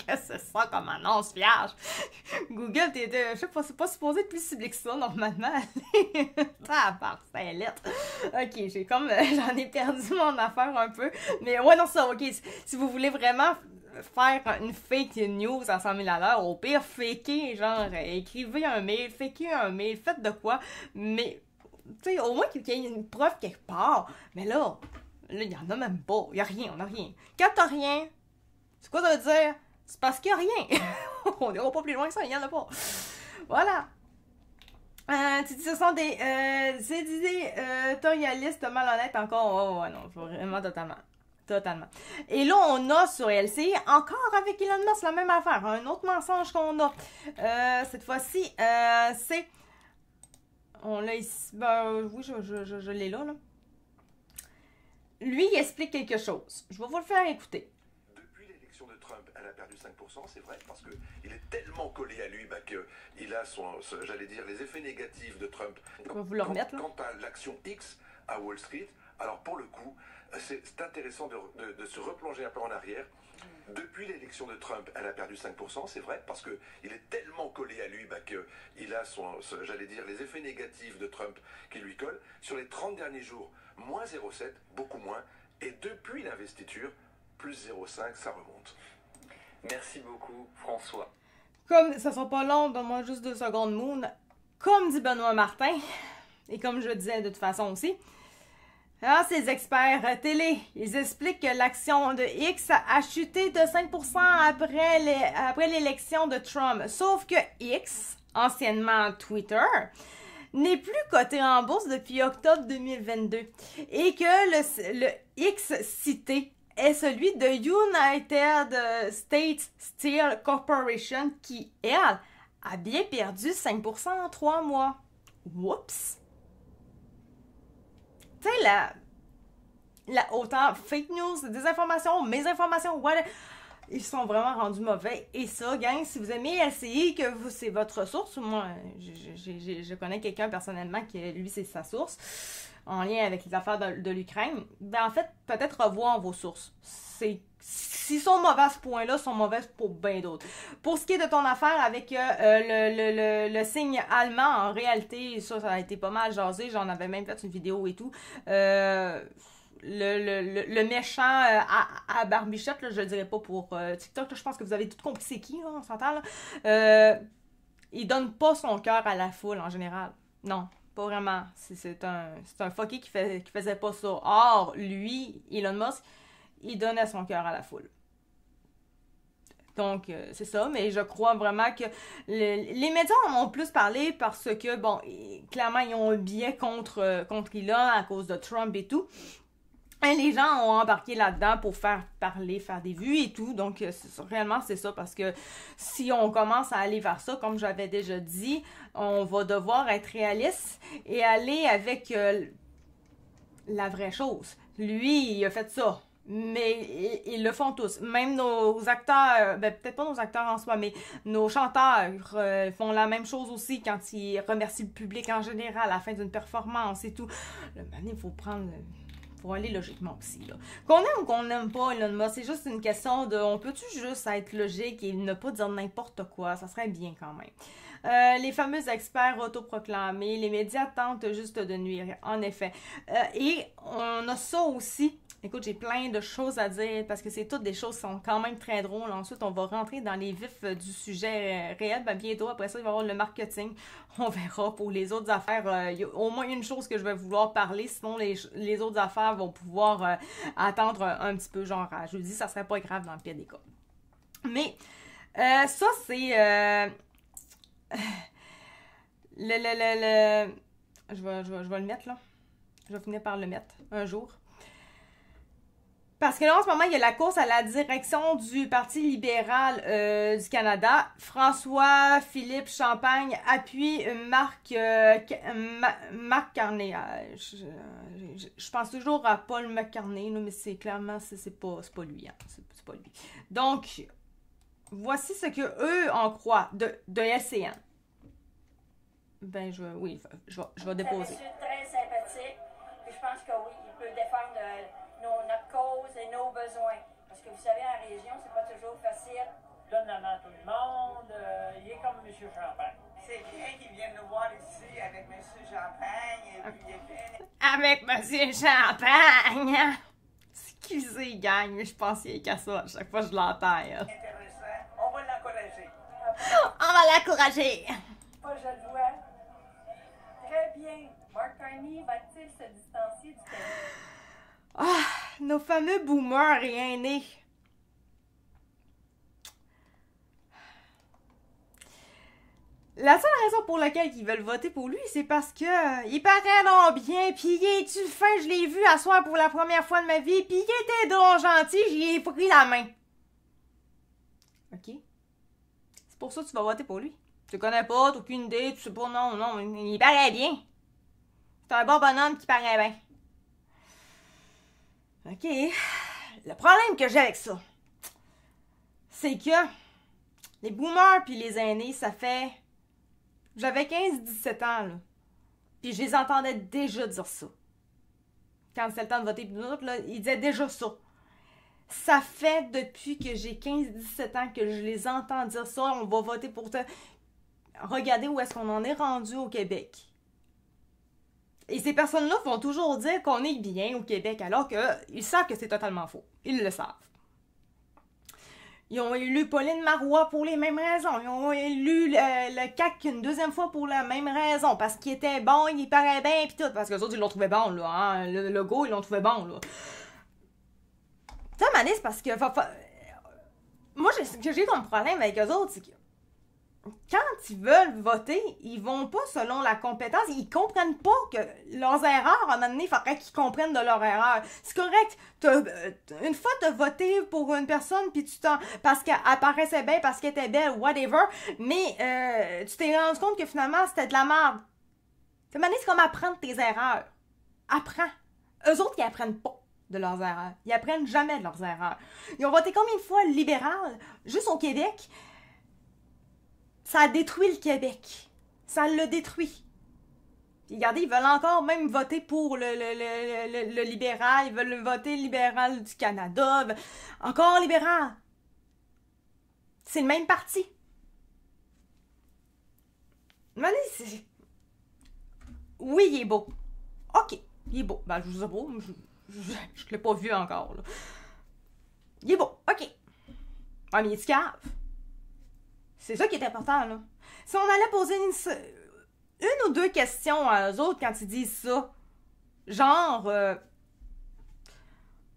Qu'est-ce que c'est ça comme annonce vierge? Google, je sais pas, c'est pas supposé être plus ciblé que ça, normalement. Ça part, c'est lettre. Ok, j'en ai perdu mon affaire un peu. Mais ouais, non, ça, ok. Si vous voulez vraiment faire une fake news à 100 000 à l'heure, au pire, fakez, genre, écrivez un mail, fakez un mail, faites de quoi, mais, tu sais, au moins qu'il y ait une preuve quelque part. Mais là, il y en a même pas. Il y a rien, on a rien. Quand t'as rien, c'est quoi ça veut dire? C'est parce qu'il y a rien. On n'ira pas plus loin que ça, il y en a pas. Voilà. Tu dis, ce sont des éditorialistes malhonnêtes encore. Oh, ouais, non, vraiment totalement. Totalement. Et là, on a sur LCI, encore avec Elon Musk, la même affaire. Un autre mensonge qu'on a. Cette fois-ci, c'est... On l'a ici. Ben, oui, je l'ai là. Lui, il explique quelque chose. Je vais vous le faire écouter. Depuis l'élection de Trump, elle a perdu 5%, c'est vrai, parce qu'il est tellement collé à lui qu'il a j'allais dire, les effets négatifs de Trump. On va vous le remettre, là. Quant à l'action X à Wall Street, alors pour le coup, c'est intéressant de se replonger un peu en arrière. Depuis l'élection de Trump, elle a perdu 5%, c'est vrai, parce qu'il est tellement collé à lui qu'il a j'allais dire, les effets négatifs de Trump qui lui collent. Sur les 30 derniers jours, moins 0,7, beaucoup moins. Et depuis l'investiture, plus 0,5, ça remonte. Merci beaucoup, François. Comme ça sera pas long, donne-moi juste 2 secondes, Moon. Comme dit Benoît Martin, et comme je disais de toute façon aussi, alors, ces experts télé, ils expliquent que l'action de X a chuté de 5% après l'élection de Trump. Sauf que X, anciennement Twitter, n'est plus coté en bourse depuis octobre 2022 et que le X cité est celui de United States Steel Corporation qui, elle, a bien perdu 5% en 3 mois. Oups! Tu sais, autant fake news, désinformation, mésinformation, voilà, ils sont vraiment rendus mauvais. Et ça, gang, si vous aimez LCI, que c'est votre source, moi, je connais quelqu'un personnellement qui, lui, c'est sa source, en lien avec les affaires de l'Ukraine, ben en fait, peut-être revoir vos sources. S'ils sont mauvais à ce point-là, ils sont mauvaises pour bien d'autres. Pour ce qui est de ton affaire avec le signe allemand, en réalité, ça a été pas mal jasé. J'en avais même fait une vidéo et tout. Le méchant à barbichette, là, je le dirais pas pour TikTok. Là, je pense que vous avez tout compris c'est qui, là, on s'entend. Là. Il donne pas son cœur à la foule en général. Non. Pas vraiment. C'est un fucké qui faisait pas ça. Or, lui, Elon Musk, il donnait son cœur à la foule. Donc, c'est ça. Mais je crois vraiment que les médias en ont plus parlé parce que, bon, clairement, ils ont un biais contre Elon à cause de Trump et tout. Et les gens ont embarqué là-dedans pour faire parler, faire des vues et tout. Donc, réellement, c'est ça. Parce que si on commence à aller vers ça, comme j'avais déjà dit, on va devoir être réaliste et aller avec la vraie chose. Lui, il a fait ça. Mais ils le font tous. Même nos acteurs, peut-être pas nos acteurs en soi, mais nos chanteurs font la même chose aussi quand ils remercient le public en général à la fin d'une performance et tout. Il faut aller logiquement aussi, là. Qu'on aime ou qu'on n'aime pas Elon Musk, c'est juste une question de... On peut-tu juste être logique et ne pas dire n'importe quoi? Ça serait bien quand même. Les fameux experts autoproclamés, les médias tentent juste de nuire, en effet. Et on a ça aussi. Écoute, j'ai plein de choses à dire parce que c'est toutes des choses qui sont quand même très drôles. Ensuite, on va rentrer dans les vifs du sujet réel. Bientôt, après ça, il va y avoir le marketing. On verra pour les autres affaires. Il y a au moins une chose que je vais vouloir parler. Sinon, les autres affaires vont pouvoir attendre un petit peu. Genre, je vous dis, ça serait pas grave dans le pire des cas. Mais ça, c'est... Je vais le mettre, là. Je vais finir par le mettre un jour. Parce que là, en ce moment, il y a la course à la direction du Parti libéral du Canada. François-Philippe Champagne appuie Marc Carney. Je pense toujours à Paul McCartney, mais c'est clairement, c'est pas lui. Hein. C'est pas lui. Donc, voici ce que eux en croient de LCN. Ben, je vais déposer. C'est très sympathique. Et je pense que oui, il peut défendre notre cause et nos besoins. Parce que vous savez, en région, c'est pas toujours facile donne la main à tout le monde. Il est comme M. Champagne. C'est bien qu'il vienne nous voir ici avec M. Champagne et puis il est bien. Avec Monsieur Champagne! Excusez, gang, mais je pensais qu'à ça à chaque fois que je l'entends. Intéressant. On va l'encourager. On va l'encourager! Moi, je le vois. Très bien. Mark Carney va-t-il se distancier du pays? Ah, nos fameux boomers et aînés. La seule raison pour laquelle ils veulent voter pour lui, c'est parce que il paraît donc bien, pis il est-tu fin, je l'ai vu à soir pour la première fois de ma vie, pis il était donc gentil, j'y ai pris la main. Ok? C'est pour ça que tu vas voter pour lui. Tu le connais pas, t'as aucune idée, tu sais pas, non, il paraît bien. C'est un bon bonhomme qui paraît bien. Ok. Le problème que j'ai avec ça, c'est que les boomers pis les aînés, ça fait... J'avais 15-17 ans, là. Puis je les entendais déjà dire ça. Quand c'était le temps de voter pour nous autres, là, ils disaient déjà ça. Ça fait depuis que j'ai 15-17 ans que je les entends dire ça. On va voter pour toi. Regardez où est-ce qu'on en est rendu au Québec. Et ces personnes-là vont toujours dire qu'on est bien au Québec, alors qu'ils savent que c'est totalement faux. Ils le savent. Ils ont élu Pauline Marois pour les mêmes raisons. Ils ont élu le CAQ une deuxième fois pour la même raison. Parce qu'il était bon, il paraît bien, pis tout. Parce que les autres, ils l'ont trouvé bon, là. Hein? Le logo, ils l'ont trouvé bon, là. Ça, Mané, c'est parce que... Moi, ce que j'ai comme problème avec eux autres, c'est que quand ils veulent voter, ils vont pas selon la compétence. Ils comprennent pas que leurs erreurs, à un moment donné, il faudrait qu'ils comprennent de leurs erreurs. C'est correct. Une fois, t'as voté pour une personne, puis parce qu'elle paraissait belle, parce qu'elle était belle, whatever, mais tu t'es rendu compte que finalement, c'était de la merde. À un moment donné, c'est comme apprendre tes erreurs. Apprends. Eux autres, ils apprennent pas de leurs erreurs. Ils apprennent jamais de leurs erreurs. Ils ont voté combien de fois libéral, juste au Québec? Ça a détruit le Québec. Ça l'a détruit. Puis regardez, ils veulent encore même voter pour le libéral. Ils veulent voter libéral du Canada. Encore libéral. C'est le même parti. Mais oui, il est beau. OK, il est beau. Ben, je sais pas. Je l'ai pas vu encore, là. Il est beau. OK. Ah, mais il est cave. C'est ça qui est important, là. Si on allait poser une ou deux questions à eux autres quand ils disent ça, genre,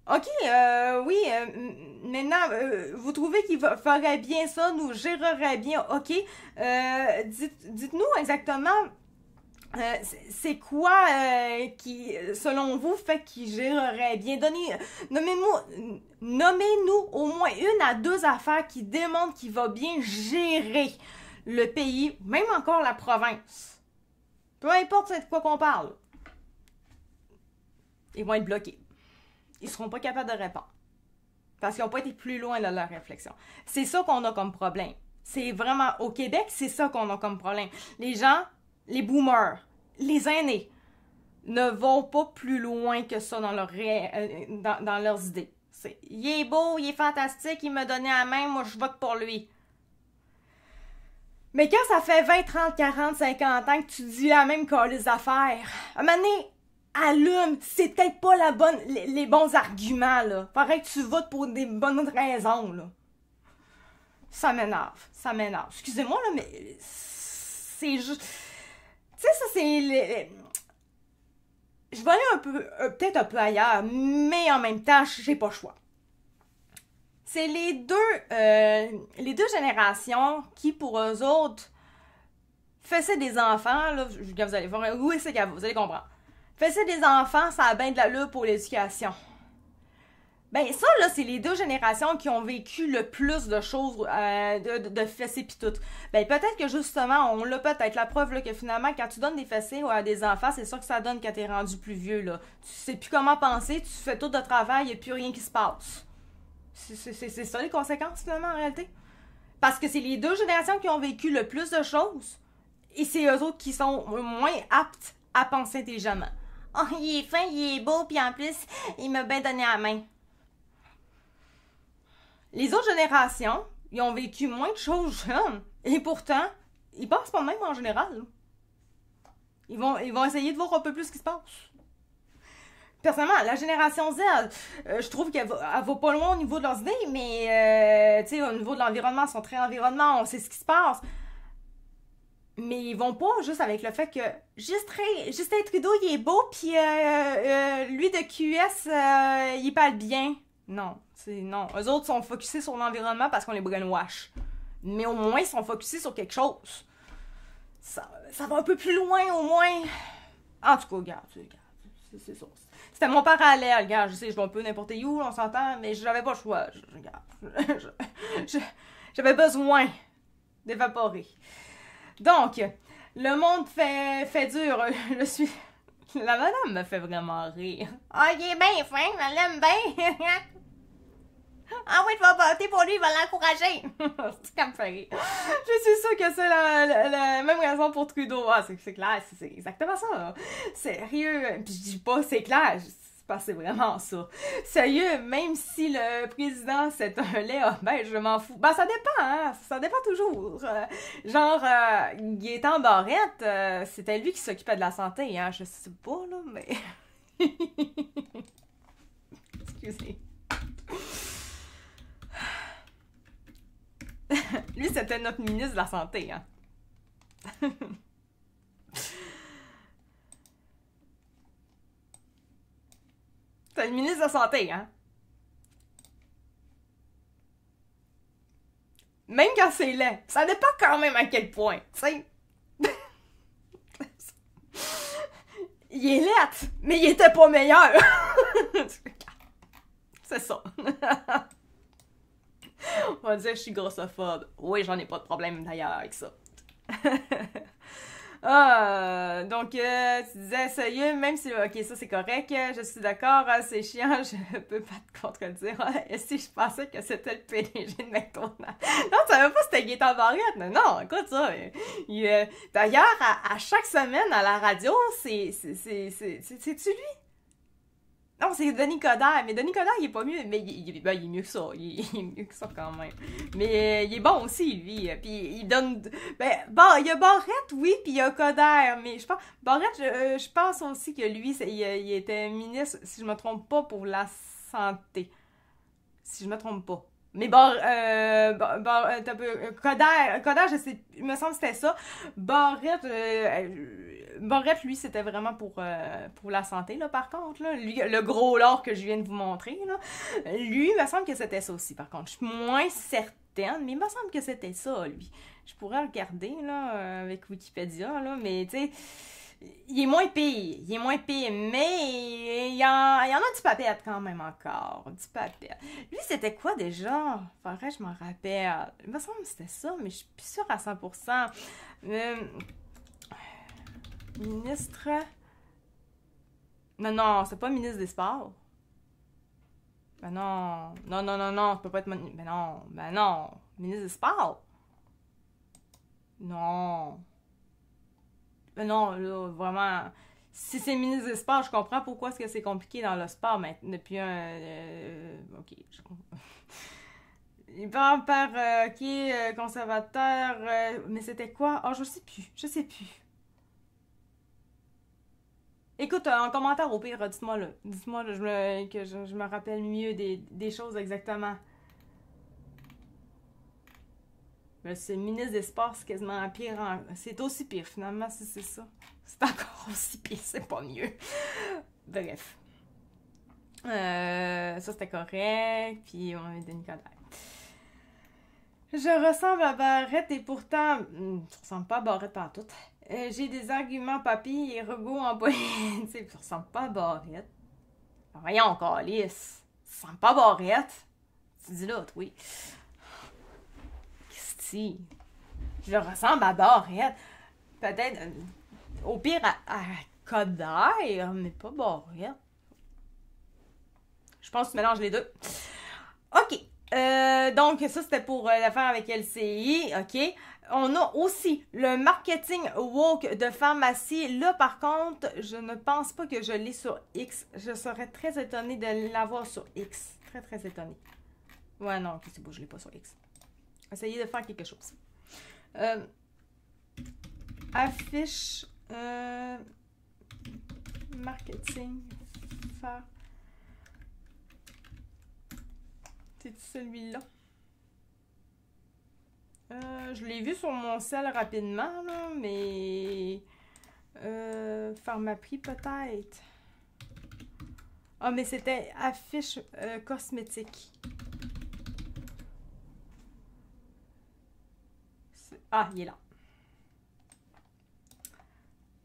OK, oui, maintenant, vous trouvez qu'il ferait bien ça, nous gérerait bien, OK, dites-nous exactement, c'est quoi qui, selon vous, fait qu'il gérerait bien? Nommez-nous au moins 1 à 2 affaires qui démontrent qu'il va bien gérer le pays, même encore la province. Peu importe c'est de quoi qu'on parle. Ils vont être bloqués. Ils seront pas capables de répondre. Parce qu'ils n'ont pas été plus loin de leur réflexion. C'est ça qu'on a comme problème. C'est vraiment, au Québec, c'est ça qu'on a comme problème. Les gens, les boomers, les aînés, ne vont pas plus loin que ça dans leurs idées. Il est beau, il est fantastique, il m'a donné la main, moi je vote pour lui. Mais quand ça fait 20, 30, 40, 50 ans que tu dis la même calice d'affaires, à un moment donné, allume, c'est peut-être pas les bons arguments, là. Faudrait que tu votes pour des bonnes raisons, là. Ça m'énerve. Excusez-moi, là, mais c'est juste... Tu sais, ça, c'est... Je vais aller peut-être un peu ailleurs, mais en même temps, j'ai pas le choix. C'est les deux générations qui, pour eux autres, faisaient des enfants, là, vous allez voir, oui, c'est grave, vous allez comprendre. Faisaient des enfants, ça a bien de l'allure pour l'éducation. Ben ça, là, c'est les deux générations qui ont vécu le plus de choses, de fessées pis tout. Ben peut-être que justement, on l'a peut-être la preuve là, que finalement, quand tu donnes des fessées à des enfants, c'est ça que ça donne quand t'es rendu plus vieux, là. Tu sais plus comment penser, tu fais tout de travail, y a plus rien qui se passe. C'est ça les conséquences finalement en réalité. Parce que c'est les deux générations qui ont vécu le plus de choses et c'est eux autres qui sont moins aptes à penser intelligemment. Oh, il est fin, il est beau, puis en plus, il m'a bien donné la main. Les autres générations, ils ont vécu moins de choses jeunes. Et pourtant, ils pensent pas de même en général. Ils vont essayer de voir un peu plus ce qui se passe. Personnellement, la génération Z, je trouve qu'elle va pas loin au niveau de leurs idées, mais tu sais, au niveau de l'environnement, ils sont très environnement, on sait ce qui se passe. Mais ils vont pas juste avec le fait que Justin Trudeau, il est beau, puis lui de QS, il parle bien. Non, non. Eux autres sont focusés sur l'environnement parce qu'on les brainwash. Mais au moins, ils sont focusés sur quelque chose. Ça va un peu plus loin, au moins. En tout cas, regarde, c'est ça. C'était mon parallèle, regarde, je sais, je vais un peu n'importe où, on s'entend, mais j'avais pas le choix. J'avais besoin d'évaporer. Donc, le monde fait dur. La madame me fait vraiment rire. Ah, il est bien fin, elle l'aime bien. Ah oui, tu vas voter pour lui, il va l'encourager. C'est comme fait rire. Je suis sûre que c'est la même raison pour Trudeau. Ah, c'est clair, c'est exactement ça. Sérieux. Puis je dis pas c'est clair, c'est parce que c'est vraiment ça. Sérieux, même si le président c'est un lait, ben je m'en fous. Ben ça dépend, hein. Ça dépend toujours. Gaétan Barrette, c'était lui qui s'occupait de la santé, hein. Je sais pas, là, mais... Excusez. Lui, c'était notre ministre de la Santé, hein. C'est le ministre de la Santé, hein. Même quand c'est laid, ça dépend quand même à quel point, tu sais. Il est laid, mais il était pas meilleur. C'est ça. On va dire que je suis grossophobe. Oui, j'en ai pas de problème d'ailleurs avec ça. Donc, tu disais, sérieux, même si, ok, ça c'est correct, je suis d'accord, c'est chiant, je peux pas te contredire. Si je pensais que c'était le PDG de McDonald's. Non, tu savais pas que c'était Gaétan Barrette, mais non, écoute ça. D'ailleurs, à chaque semaine à la radio, c'est-tu lui? Non, c'est Denis Coderre, mais Denis Coderre, il est pas mieux, mais il est mieux que ça, il est mieux que ça quand même. Mais il est bon aussi, lui, puis il donne... il y a Barrette, oui, puis il y a Coderre, mais je pense... Barrette, je pense aussi que lui, il était ministre, si je me trompe pas, pour la santé. Si je me trompe pas. Mais Coderre, je sais, il me semble que c'était ça. Barrette, lui, c'était vraiment pour la santé, là, par contre, là. Lui, le gros lard que je viens de vous montrer, là. Lui, il me semble que c'était ça aussi, par contre. Je suis moins certaine, mais il me semble que c'était ça, lui. Je pourrais regarder, là, avec Wikipédia, là, mais, tu sais... Il est moins pire, mais il y en a du papette quand même encore, du papette. Lui, c'était quoi déjà? Faudrait que je m'en rappelle. Il me semble que c'était ça, mais je suis plus sûre à 100%. Ministre... Non, c'est pas ministre des Sports. Ben non, ça peut pas être... Ben non, ministre des Sports. Non... Mais non, là, vraiment, si c'est ministre des Sports, je comprends pourquoi est-ce que c'est compliqué dans le sport, mais depuis ok, je comprends. Il parle par, conservateur, mais c'était quoi? Ah, je sais plus. Écoute, en commentaire, au pire, dites-moi là, que je me rappelle mieux des choses exactement. Mais c'est le ministre des Sports, c'est quasiment pire. C'est aussi pire, finalement, si c'est ça. C'est encore aussi pire, c'est pas mieux. Bref. Ça, c'était correct. Puis, on a Denis Coderre. Je ressemble à Barrette et pourtant... je ressemble pas à Barrette partout. J'ai des arguments papy et Regaud en politique. Je ressemble pas à Barrette. Voyons, calice. Tu ressembles pas à Barrette. Tu dis l'autre, oui. Je ressemble à Barrette. Peut-être, au pire, à Coderre, mais pas Barrette. Je pense que tu mélanges les deux. OK. Donc, ça, c'était pour l'affaire avec LCI. OK. On a aussi le marketing woke de pharmacie. Là, par contre, je ne pense pas que je l'ai sur X. Je serais très étonnée de l'avoir sur X. Très, très étonnée. Ouais, non, OK, c'est beau, je l'ai pas sur X. Essayez de faire quelque chose. Affiche marketing. Faire. C'est celui-là. Je l'ai vu sur mon cell rapidement, là, mais Pharmaprix peut-être. Ah, mais c'était affiche cosmétique. Ah, il est là.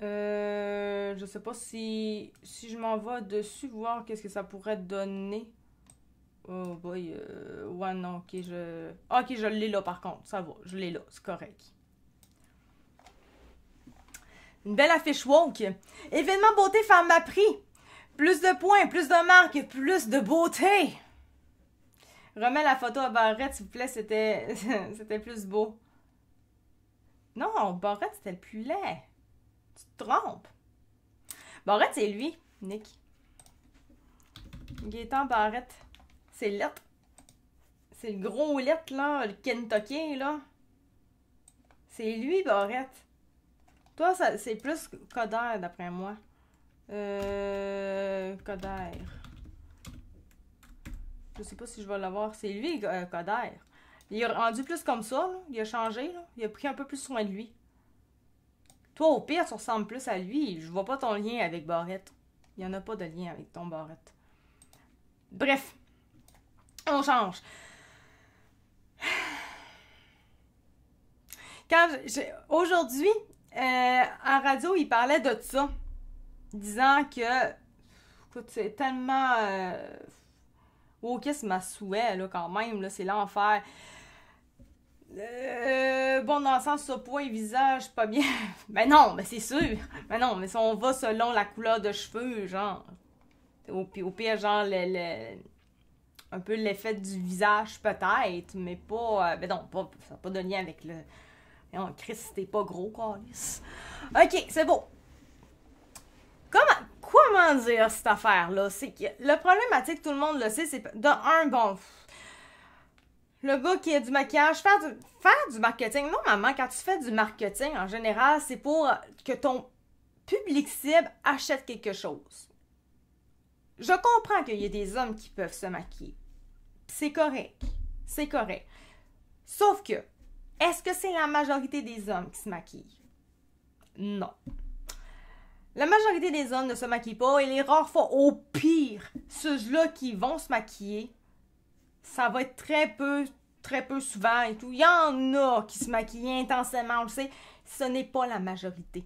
Je sais pas si je m'en vais dessus, voir qu'est-ce que ça pourrait donner. Oh boy, ouais, non, ok, ok, je l'ai là par contre, ça va, je l'ai là, c'est correct. Une belle affiche woke. Événement beauté Pharmaprix. Plus de points, plus de marques, plus de beauté. Remets la photo à Barrette, s'il vous plaît, c'était plus beau. Non, Barrette, c'était le plus laid. Tu te trompes. Barrette, c'est lui, Nick. Gaétan Barrette. C'est lettre. C'est le gros lettre, là, le Kentucky, là. C'est lui, Barrette. Toi, c'est plus Coder, d'après moi. Coder. Je sais pas si je vais l'avoir. C'est lui, Coder. Il est rendu plus comme ça, là. Il a changé, là. Il a pris un peu plus soin de lui. Toi, au pire, tu ressembles plus à lui. Je vois pas ton lien avec Barrette. Il y en a pas de lien avec ton Barrette. Bref. On change. Aujourd'hui, en radio, il parlait de ça. Disant que, écoute, c'est tellement wokisme à souhait, là, quand même, là, c'est l'enfer. Bon, dans le sens, ça, poids et visage, pas bien. Ben non, mais c'est sûr. Ben non, mais si on va selon la couleur de cheveux, genre, au pire, genre, un peu l'effet du visage, peut-être, mais pas, ben non, ça n'a pas de lien avec le... Non, Chris, t'es pas gros, câlisse. Ok, c'est beau. Comment dire cette affaire-là? C'est que le problématique, tout le monde le sait, c'est le gars qui a du maquillage, faire du marketing. Normalement, quand tu fais du marketing, en général, c'est pour que ton public cible achète quelque chose. Je comprends qu'il y a des hommes qui peuvent se maquiller. C'est correct. C'est correct. Sauf que, est-ce que c'est la majorité des hommes qui se maquillent? Non. La majorité des hommes ne se maquillent pas et les rares fois, au pire, ceux-là qui vont se maquiller, ça va être très peu souvent et tout. Il y en a qui se maquillent intensément, on le sait. Ce n'est pas la majorité.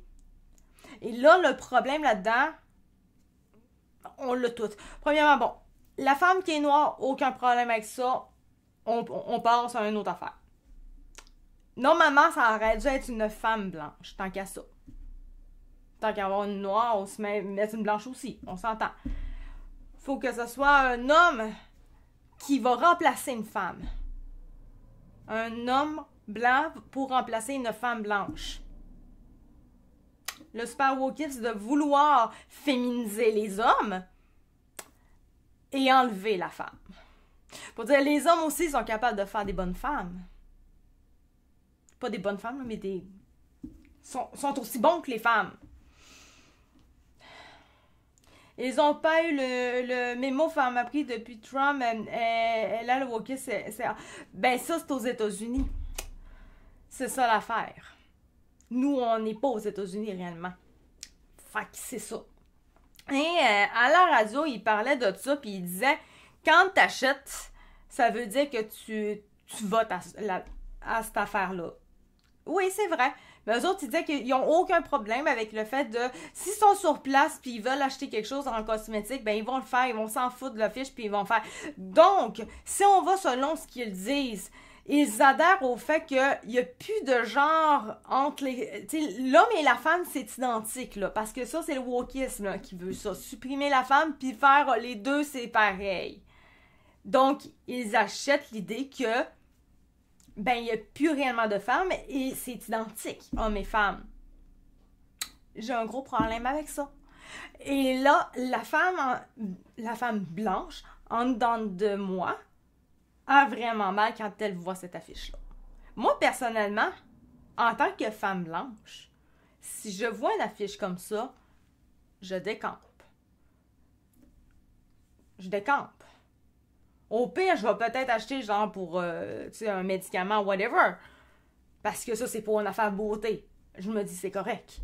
Et là, le problème là-dedans, on l'a tout. Premièrement, bon, la femme qui est noire, aucun problème avec ça. On passe à une autre affaire. Normalement, ça aurait dû être une femme blanche, tant qu'à ça. Tant qu'à avoir une noire, on se met une blanche aussi, on s'entend. Faut que ce soit un homme qui va remplacer une femme. Un homme blanc pour remplacer une femme blanche. Le super wokisme de vouloir féminiser les hommes et enlever la femme. Pour dire, les hommes aussi sont capables de faire des bonnes femmes. Pas des bonnes femmes, mais sont aussi bons que les femmes. Ils n'ont pas eu le mémo Pharmaprix depuis Trump. Là, le wokisme, ben ça, c'est aux États-Unis. C'est ça l'affaire. Nous, on n'est pas aux États-Unis réellement. Fait que c'est ça. Et à la radio, il parlait de ça, puis il disait, quand tu achètes, ça veut dire que tu votes à cette affaire-là. Oui, c'est vrai. Mais eux autres, ils disaient qu'ils n'ont aucun problème avec le fait de... S'ils sont sur place puis ils veulent acheter quelque chose en cosmétique, ben ils vont le faire, ils vont s'en foutre de la fiche puis ils vont le faire. Donc, si on va selon ce qu'ils disent, ils adhèrent au fait qu'il n'y a plus de genre entre les... Tu sais, l'homme et la femme, c'est identique, là. Parce que ça, c'est le wokisme là, qui veut ça. Supprimer la femme puis faire les deux, c'est pareil. Donc, ils achètent l'idée que... ben, il n'y a plus réellement de femmes et c'est identique, hommes et femmes. J'ai un gros problème avec ça. Et là, la femme blanche, en dedans de moi, a vraiment mal quand elle voit cette affiche-là. Moi, personnellement, en tant que femme blanche, si je vois une affiche comme ça, je décampe. Je décampe. Au pire, je vais peut-être acheter genre pour un médicament, whatever. Parce que ça, c'est pour une affaire beauté. Je me dis, c'est correct.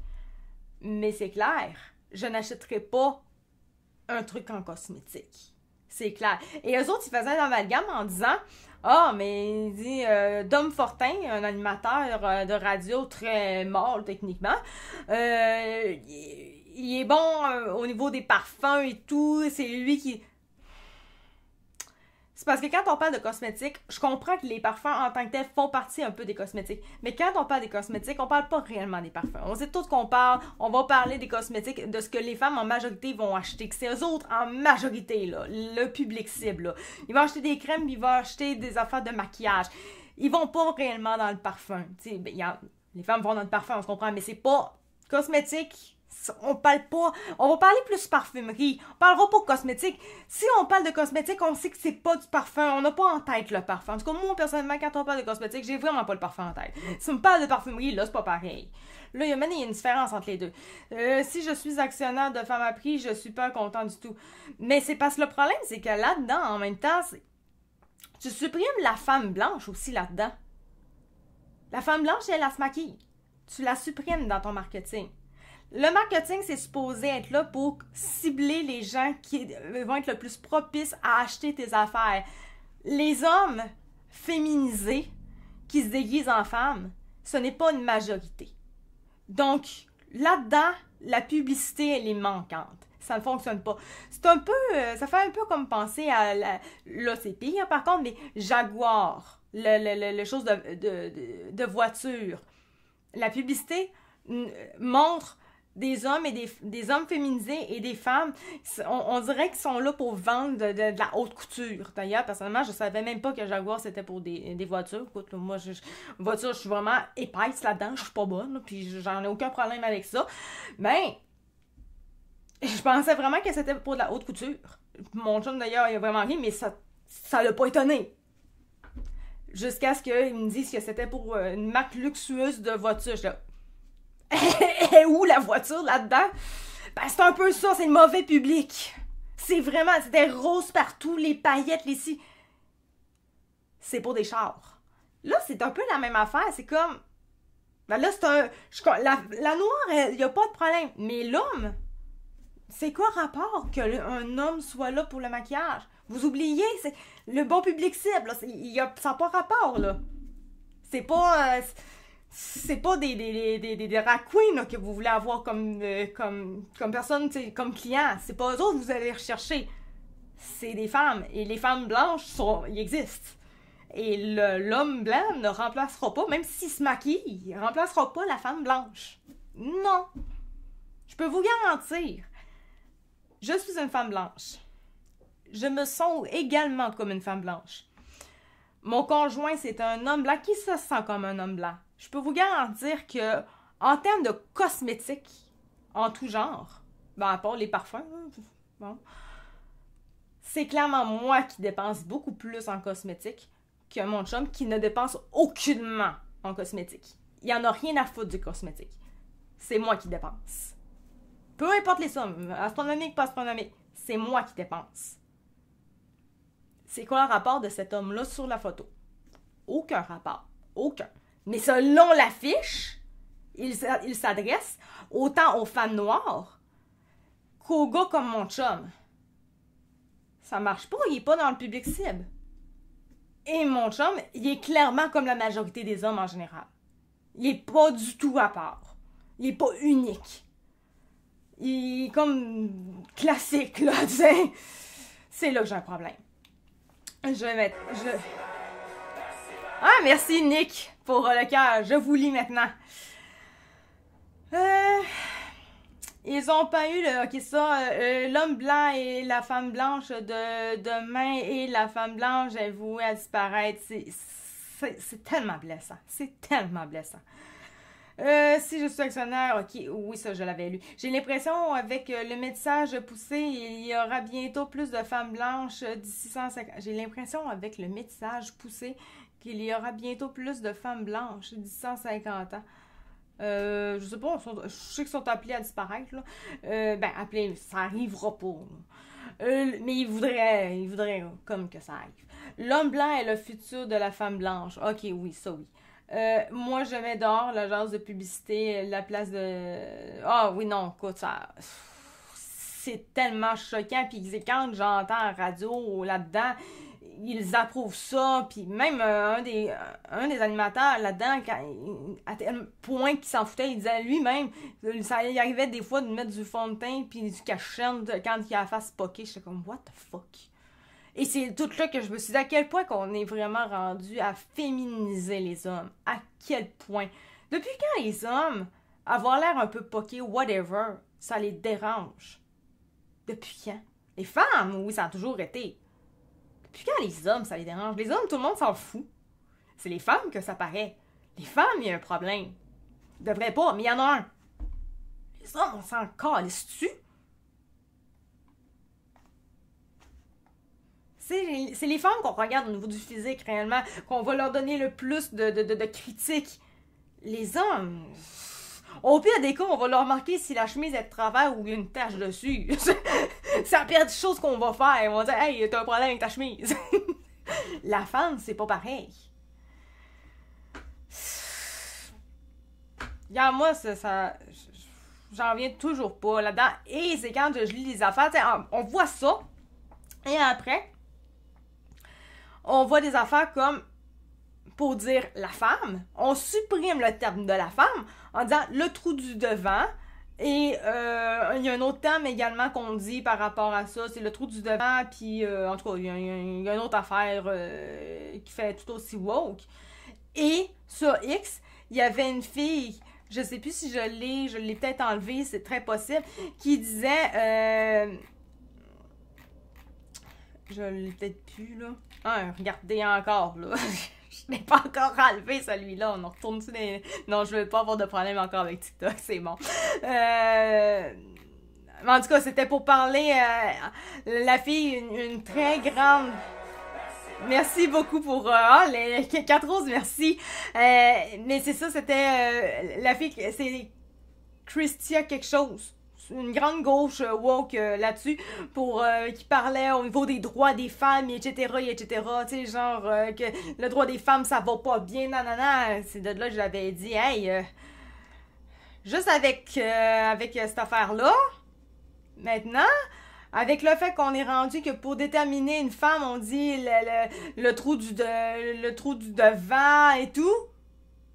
Mais c'est clair, je n'achèterai pas un truc en cosmétique. C'est clair. Et eux autres, ils faisaient un amalgame en disant mais il dit Dom Fortin, un animateur de radio très mâle techniquement, il est bon au niveau des parfums et tout. C'est lui qui. C'est parce que quand on parle de cosmétiques, je comprends que les parfums en tant que tels font partie un peu des cosmétiques. Mais quand on parle des cosmétiques, on parle pas réellement des parfums. On sait tous qu'on parle, on va parler des cosmétiques, de ce que les femmes en majorité vont acheter. Que c'est eux autres en majorité, là, le public cible. Là. Ils vont acheter des crèmes, ils vont acheter des affaires de maquillage. Ils vont pas réellement dans le parfum. Les femmes vont dans le parfum, on se comprend, mais c'est pas cosmétique. On parle pas. On va parler plus parfumerie. On parlera pas de cosmétique. Si on parle de cosmétique, on sait que c'est pas du parfum. On n'a pas en tête le parfum. En tout cas, moi, personnellement, quand on parle de cosmétique, j'ai vraiment pas le parfum en tête. Si on me parle de parfumerie, là, c'est pas pareil. Là, il y a une différence entre les deux. Si je suis actionnaire de Femme à prix, je suis pas content du tout. Mais c'est parce que le problème, c'est que là-dedans, en même temps, tu supprimes la femme blanche aussi là-dedans. La femme blanche, elle se maquille. Tu la supprimes dans ton marketing. Le marketing, c'est supposé être là pour cibler les gens qui vont être le plus propices à acheter tes affaires. Les hommes féminisés qui se déguisent en femmes, ce n'est pas une majorité. Donc, là-dedans, la publicité, elle est manquante. Ça ne fonctionne pas. C'est un peu, ça fait un peu comme penser à, là c'est pire par contre, mais Jaguar, le chose de voiture. La publicité montre des hommes et des hommes féminisés et des femmes, on dirait qu'ils sont là pour vendre de la haute couture. D'ailleurs, personnellement, je savais même pas que Jaguar, c'était pour des voitures. Écoute, moi, voiture, je suis vraiment épaisse là-dedans, je suis pas bonne, là, puis j'en ai aucun problème avec ça. Mais, je pensais vraiment que c'était pour de la haute couture. Mon chum, d'ailleurs, il a vraiment ri, mais ça l'a pas étonné. Jusqu'à ce qu'il me dise que c'était pour une marque luxueuse de voiture. Je et où la voiture là-dedans? Ben, c'est un peu ça, c'est le mauvais public. C'est vraiment, c'était rose partout, les paillettes, les ci. C'est pour des chars. Là, c'est un peu la même affaire, c'est comme... Ben là, c'est un... La noire, il n'y a pas de problème. Mais l'homme, c'est quoi rapport qu'un homme soit là pour le maquillage? Vous oubliez, c'est le bon public cible, là, ça n'a pas rapport, là. C'est pas... c'est pas des drag queens là, que vous voulez avoir comme personne, comme client. C'est pas eux autres que vous allez rechercher. C'est des femmes. Et les femmes blanches, ils existent. Et l'homme blanc ne remplacera pas, même s'il se maquille, il ne remplacera pas la femme blanche. Non. Je peux vous garantir. Je suis une femme blanche. Je me sens également comme une femme blanche. Mon conjoint, c'est un homme blanc qui se sent comme un homme blanc. Je peux vous garantir que, en termes de cosmétiques, en tout genre, ben à part les parfums, bon, c'est clairement moi qui dépense beaucoup plus en cosmétiques que mon chum qui ne dépense aucunement en cosmétiques. Il n'y en a rien à foutre du cosmétique. C'est moi qui dépense. Peu importe les sommes, astronomiques, pas astronomiques, c'est moi qui dépense. C'est quoi le rapport de cet homme-là sur la photo? Aucun rapport. Aucun. Mais selon l'affiche, il s'adresse autant aux femmes noires qu'aux gars comme mon chum. Ça marche pas, il est pas dans le public cible. Et mon chum, il est clairement comme la majorité des hommes en général. Il est pas du tout à part. Il est pas unique. Il est comme classique, là, tu sais. C'est là que j'ai un problème. Je vais mettre... Ah, merci Nick pour le cœur. Je vous lis maintenant. Ils ont pas eu l'homme blanc et la femme blanche de demain et la femme blanche est vouée à disparaître. C'est tellement blessant. C'est tellement blessant. Si je suis actionnaire, ok, oui, ça je l'avais lu. J'ai l'impression, avec le métissage poussé, il y aura bientôt plus de femmes blanches d'ici 150. J'ai l'impression, avec le métissage poussé, qu'il y aura bientôt plus de femmes blanches d'ici 150 ans. Je sais pas, je sais qu'ils sont appelés à disparaître, là. Ben, appelés, ça arrivera pas, mais ils voudraient comme que ça arrive. L'homme blanc est le futur de la femme blanche. Ok, oui, ça oui. Moi, je mets dehors l'agence de publicité, la place de... Ah oui, non, écoute, ça... C'est tellement choquant, puis quand j'entends la radio là-dedans, ils approuvent ça, puis même un des animateurs là-dedans, à tel point qu'il s'en foutait, il disait lui-même, ça y arrivait des fois de mettre du fond de teint puis du cache-chêne quand il a la face poquée. J'étais comme, what the fuck? Et c'est tout là que je me suis dit à quel point qu'on est vraiment rendu à féminiser les hommes. À quel point. Depuis quand les hommes, avoir l'air un peu poqués, whatever, ça les dérange? Depuis quand? Les femmes, oui, ça a toujours été. Depuis quand les hommes, ça les dérange? Les hommes, tout le monde s'en fout. C'est les femmes que ça paraît. Les femmes, il y a un problème. Ils devraient pas, mais il y en a un. Les hommes, on s'en calisse-tu? C'est les femmes qu'on regarde au niveau du physique, réellement, qu'on va leur donner le plus de critiques. Les hommes... Au pire des cas, on va leur marquer si la chemise est de travers ou il y a une tache dessus. C'est la pire des choses qu'on va faire. On va dire, hey, t'as un problème avec ta chemise. La femme, c'est pas pareil. Regarde, moi, j'en reviens toujours pas là-dedans. Et c'est quand je lis les affaires, on voit ça. Et après, on voit des affaires comme, pour dire la femme, on supprime le terme de la femme en disant le trou du devant. Et il y a un autre terme également qu'on dit par rapport à ça, c'est le trou du devant, puis en tout cas, il y a une autre affaire qui fait tout aussi woke. Et sur X, il y avait une fille, je sais plus si je l'ai peut-être enlevée, c'est très possible, qui disait... je l'ai peut-être plus, là. Ah, regardez encore, là. Je n'ai pas encore enlevé celui-là. On retourne sur les... Non, je veux pas avoir de problème encore avec TikTok, c'est bon. Mais en tout cas, c'était pour parler... la fille, une très grande... Merci beaucoup pour les 4 roses, merci. Mais c'est ça, c'était... la fille, c'est Christia quelque chose. Une grande gauche woke là-dessus pour qui parlait au niveau des droits des femmes, etc., etc., tu sais, genre que le droit des femmes, ça va pas bien, nanana. C'est de là que j'avais dit, hey, juste avec cette affaire-là, maintenant, avec le fait qu'on est rendu que pour déterminer une femme, on dit le trou du devant et tout,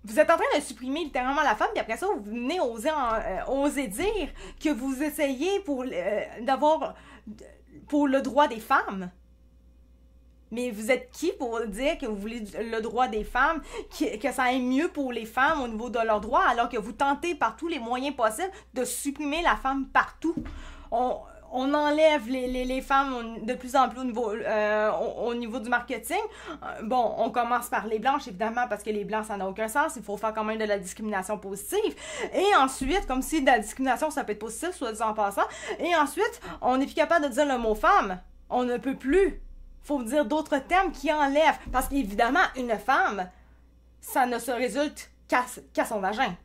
vous êtes en train de supprimer littéralement la femme, puis après ça, vous venez oser dire que vous essayez pour le droit des femmes. Mais vous êtes qui pour dire que vous voulez le droit des femmes, que ça aille mieux pour les femmes au niveau de leurs droits, alors que vous tentez par tous les moyens possibles de supprimer la femme partout? On enlève les femmes de plus en plus au niveau du marketing. Bon, on commence par les blanches, évidemment, parce que les blancs, ça n'a aucun sens. Il faut faire quand même de la discrimination positive. Et ensuite, comme si de la discrimination, ça peut être positif, soit dit en passant. Et ensuite, on n'est plus capable de dire le mot femme. On ne peut plus. Faut dire d'autres termes qui enlèvent. Parce qu'évidemment, une femme, ça ne se résulte qu'à son vagin.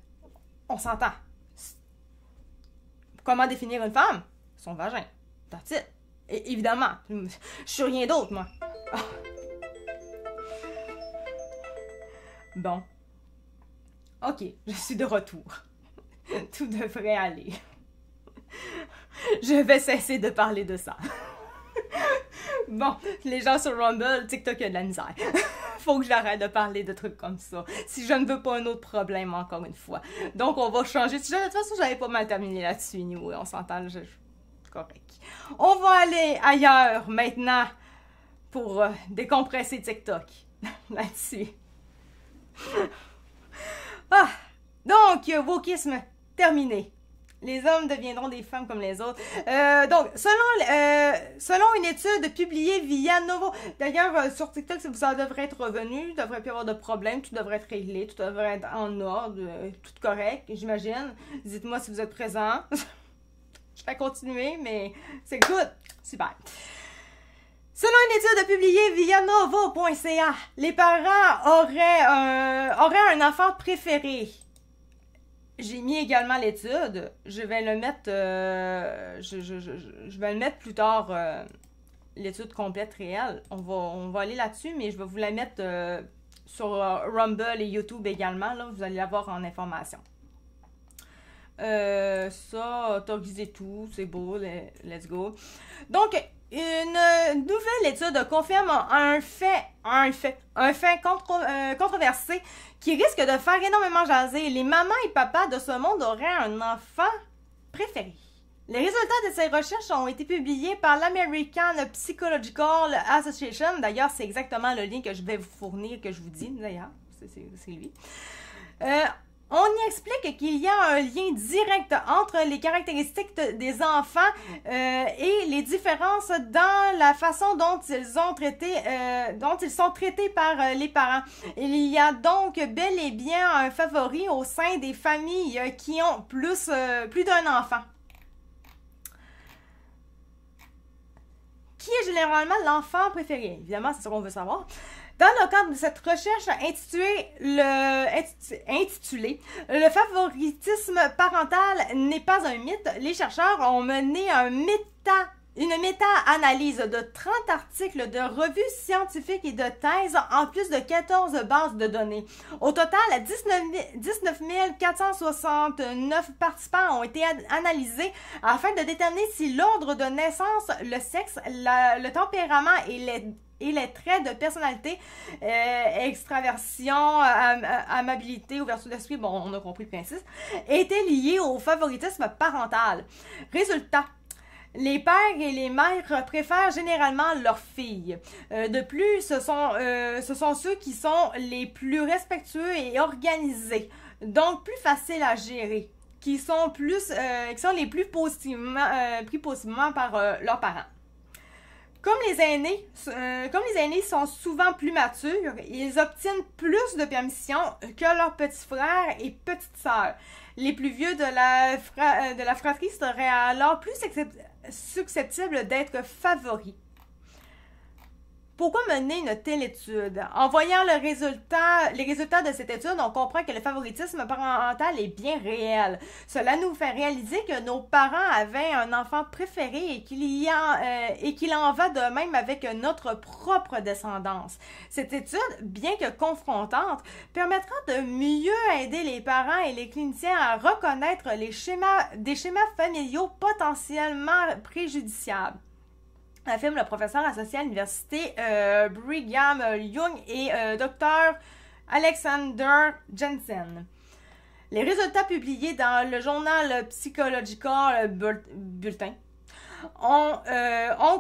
On s'entend. Comment définir une femme? Son vagin. That's it. Et évidemment, je suis rien d'autre, moi. Ah. Bon. Ok, je suis de retour. Tout devrait aller. Je vais cesser de parler de ça. Bon, les gens sur Rumble, TikTok a de la misère. Faut que j'arrête de parler de trucs comme ça. Si je ne veux pas un autre problème, encore une fois. Donc, on va changer. De toute façon, j'avais pas mal terminé là-dessus. Anyway, on s'entend. Correct. On va aller ailleurs maintenant pour décompresser TikTok là-dessus. Ah, donc, wokisme terminé. Les hommes deviendront des femmes comme les autres. Donc, selon une étude publiée via Novo... D'ailleurs, sur TikTok, ça devrait être revenu, il ne devrait plus avoir de problème, tout devrait être réglé, tout devrait être en ordre, tout correct, j'imagine. Dites-moi si vous êtes présents. Je vais continuer, mais c'est good. Super. Selon une étude publié via Novo.ca. Les parents auraient un enfant préféré. J'ai mis également l'étude. Je vais le mettre... je vais le mettre plus tard, l'étude complète réelle. On va aller là-dessus, mais je vais vous la mettre sur Rumble et YouTube également. Là, vous allez la voir en information. Ça, autorisez tout, c'est beau, let's go. Donc, une nouvelle étude confirme un fait controversé qui risque de faire énormément jaser. Les mamans et papas de ce monde auraient un enfant préféré. Les résultats de ces recherches ont été publiés par l'American Psychological Association. D'ailleurs, c'est exactement le lien que je vais vous fournir, que je vous dis, d'ailleurs. C'est lui. On y explique qu'il y a un lien direct entre les caractéristiques des enfants et les différences dans la façon dont ils sont traités par les parents. Il y a donc bel et bien un favori au sein des familles qui ont plus d'un enfant. Qui est généralement l'enfant préféré? Évidemment, c'est ce qu'on veut savoir. Dans le cadre de cette recherche intitulée « Le favoritisme parental n'est pas un mythe », les chercheurs ont mené une méta-analyse de 30 articles de revues scientifiques et de thèses, en plus de 14 bases de données. Au total, 19 469 participants ont été analysés afin de déterminer si l'ordre de naissance, le sexe, le tempérament et les traits de personnalité, extraversion, amabilité, ouverture d'esprit, bon, on a compris le principe, étaient liés au favoritisme parental. Résultat, les pères et les mères préfèrent généralement leurs filles. De plus, ce sont ceux qui sont les plus respectueux et organisés, donc plus faciles à gérer, qui sont les plus pris positivement par leurs parents. Comme les aînés sont souvent plus matures, ils obtiennent plus de permission que leurs petits frères et petites sœurs. Les plus vieux de la fratrie seraient alors plus susceptibles d'être favoris. Pourquoi mener une telle étude? En voyant les résultats de cette étude, on comprend que le favoritisme parental est bien réel. Cela nous fait réaliser que nos parents avaient un enfant préféré et qu'il en va de même avec notre propre descendance. Cette étude, bien que confrontante, permettra de mieux aider les parents et les cliniciens à reconnaître des schémas familiaux potentiellement préjudiciables, affirme le professeur associé à l'université Brigham Young et Dr. Alexander Jensen. Les résultats publiés dans le journal Psychological Bulletin ont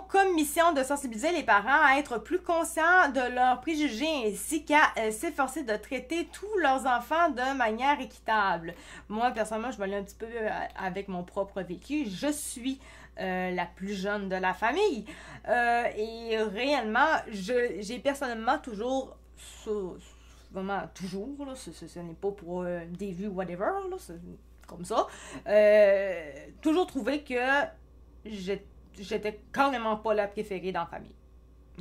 comme mission de sensibiliser les parents à être plus conscients de leurs préjugés ainsi qu'à s'efforcer de traiter tous leurs enfants de manière équitable. Moi, personnellement, je vais aller un petit peu avec mon propre vécu. Je suis la plus jeune de la famille. Et réellement, j'ai personnellement toujours, vraiment toujours, là, ce n'est pas pour des vues whatever, là, c'est comme ça, toujours trouvé que j'étais carrément pas la préférée dans la famille.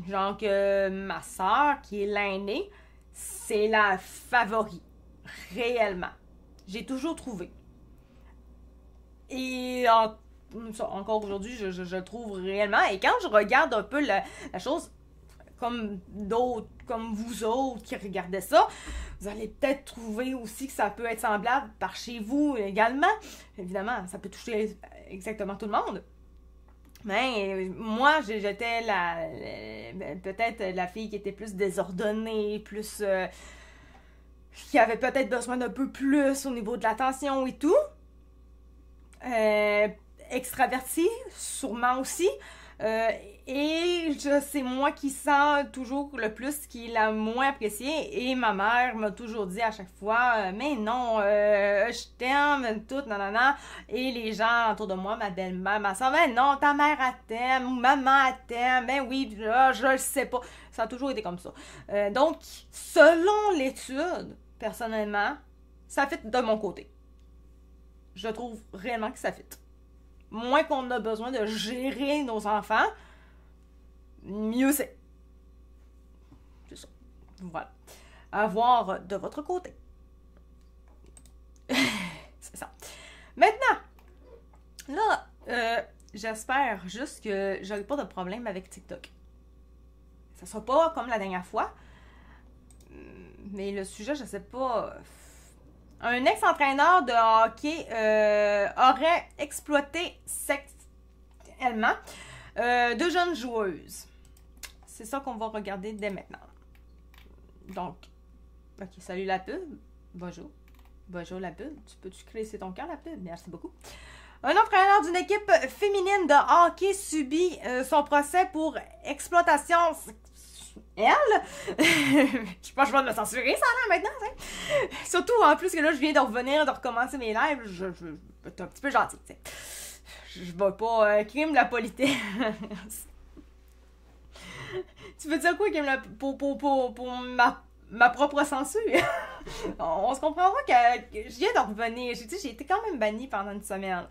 Genre que ma soeur, qui est l'aînée, c'est la favorite, réellement. J'ai toujours trouvé. Et encore aujourd'hui, je le trouve réellement. Et quand je regarde un peu la chose comme d'autres, comme vous autres qui regardez ça, vous allez peut-être trouver aussi que ça peut être semblable par chez vous également. Évidemment, ça peut toucher exactement tout le monde. Mais moi, j'étais peut-être la fille qui était plus désordonnée, plus qui avait peut-être besoin d'un peu plus au niveau de l'attention et tout. Extravertie, sûrement aussi. Et c'est moi qui sens toujours le plus, qui est la moins appréciée. Et ma mère m'a toujours dit à chaque fois, mais non, je t'aime, tout, nanana. Et les gens autour de moi, ma belle-mère, ma soeur, mais non, ta mère, elle t'aime, ou maman, elle t'aime, ben oui, là, je le sais pas. Ça a toujours été comme ça. Donc, selon l'étude, personnellement, ça fit de mon côté. Je trouve réellement que ça fit. Moins qu'on a besoin de gérer nos enfants, mieux c'est. Voilà. À voir de votre côté. C'est ça. Maintenant, là, j'espère juste que j'aurai pas de problème avec TikTok. Ça sera pas comme la dernière fois. Mais le sujet, je sais pas. Un ex-entraîneur de hockey aurait exploité sexuellement deux jeunes joueuses. C'est ça qu'on va regarder dès maintenant. Donc, ok, salut la pub. Bonjour. Bonjour la pub. Tu peux-tu crisser ton cœur la pub? Merci beaucoup. Un entraîneur d'une équipe féminine de hockey subit son procès pour exploitation sexuelle. Je pense que je vais me censurer ça là maintenant. T'sais. Surtout en plus que là je viens de revenir, de recommencer mes lives. Je vais être un petit peu gentil. T'sais. Je vais pas crime la politesse. Tu veux dire quoi, crime la pour ma propre censure? On se comprendra que je viens de revenir. J'ai été quand même bannie pendant une semaine.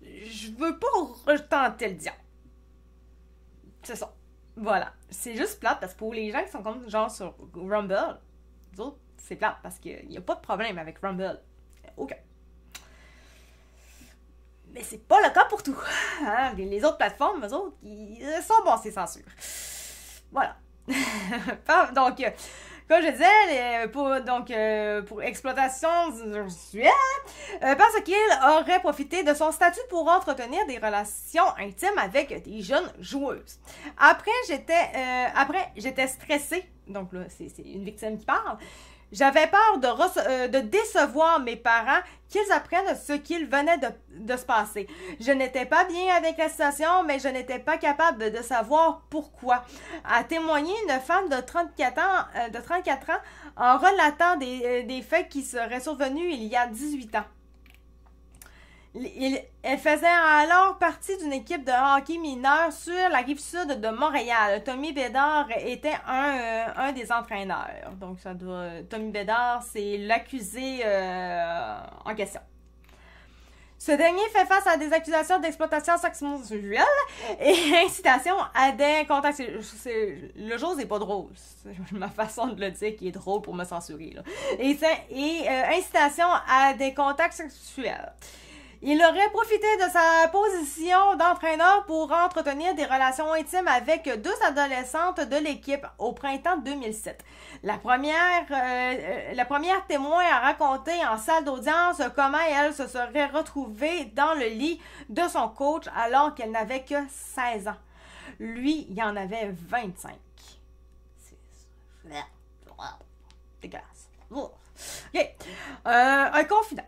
Je veux pas retenter le diable. C'est ça. Voilà. C'est juste plate parce que pour les gens qui sont comme genre sur Rumble, les autres, c'est plate parce qu'il n'y a pas de problème avec Rumble. Aucun. Mais c'est pas le cas pour tout. Hein? Les autres plateformes, eux autres, ils sont bons, c'est censure. Voilà. Donc, comme je disais, pour exploitation sexuelle, parce qu'il aurait profité de son statut pour entretenir des relations intimes avec des jeunes joueuses. Après, j'étais stressée. Donc là, c'est une victime qui parle. J'avais peur de décevoir mes parents, qu'ils apprennent ce qu'il venait de se passer. Je n'étais pas bien avec la situation, mais je n'étais pas capable de savoir pourquoi. A témoigné une femme de 34 ans en relatant des faits qui seraient survenus il y a 18 ans. Elle faisait alors partie d'une équipe de hockey mineur sur la rive sud de Montréal. Tommy Bédard était un des entraîneurs. Donc, Tommy Bédard, c'est l'accusé en question. Ce dernier fait face à des accusations d'exploitation sexuelle et incitation à des contacts. Le jour, c'est pas drôle. C'est ma façon de le dire qui est drôle pour me censurer. Là. Et incitation à des contacts sexuels. Il aurait profité de sa position d'entraîneur pour entretenir des relations intimes avec deux adolescentes de l'équipe au printemps 2007. La première témoin a raconté en salle d'audience comment elle se serait retrouvée dans le lit de son coach alors qu'elle n'avait que 16 ans. Lui, il en avait 25. C'est dégueulasse. Okay. Un confident.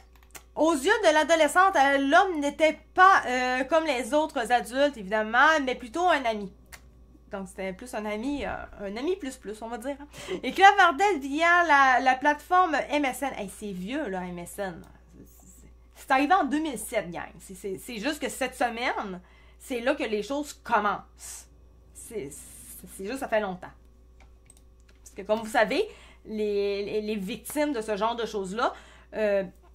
Aux yeux de l'adolescente, l'homme n'était pas comme les autres adultes, évidemment, mais plutôt un ami. Donc, c'était plus un ami plus, on va dire. Et clavardait via la plateforme MSN. Hey, c'est vieux, là, MSN. C'est arrivé en 2007, gang. C'est juste que cette semaine, c'est là que les choses commencent. C'est juste, ça fait longtemps. Parce que, comme vous savez, les victimes de ce genre de choses-là,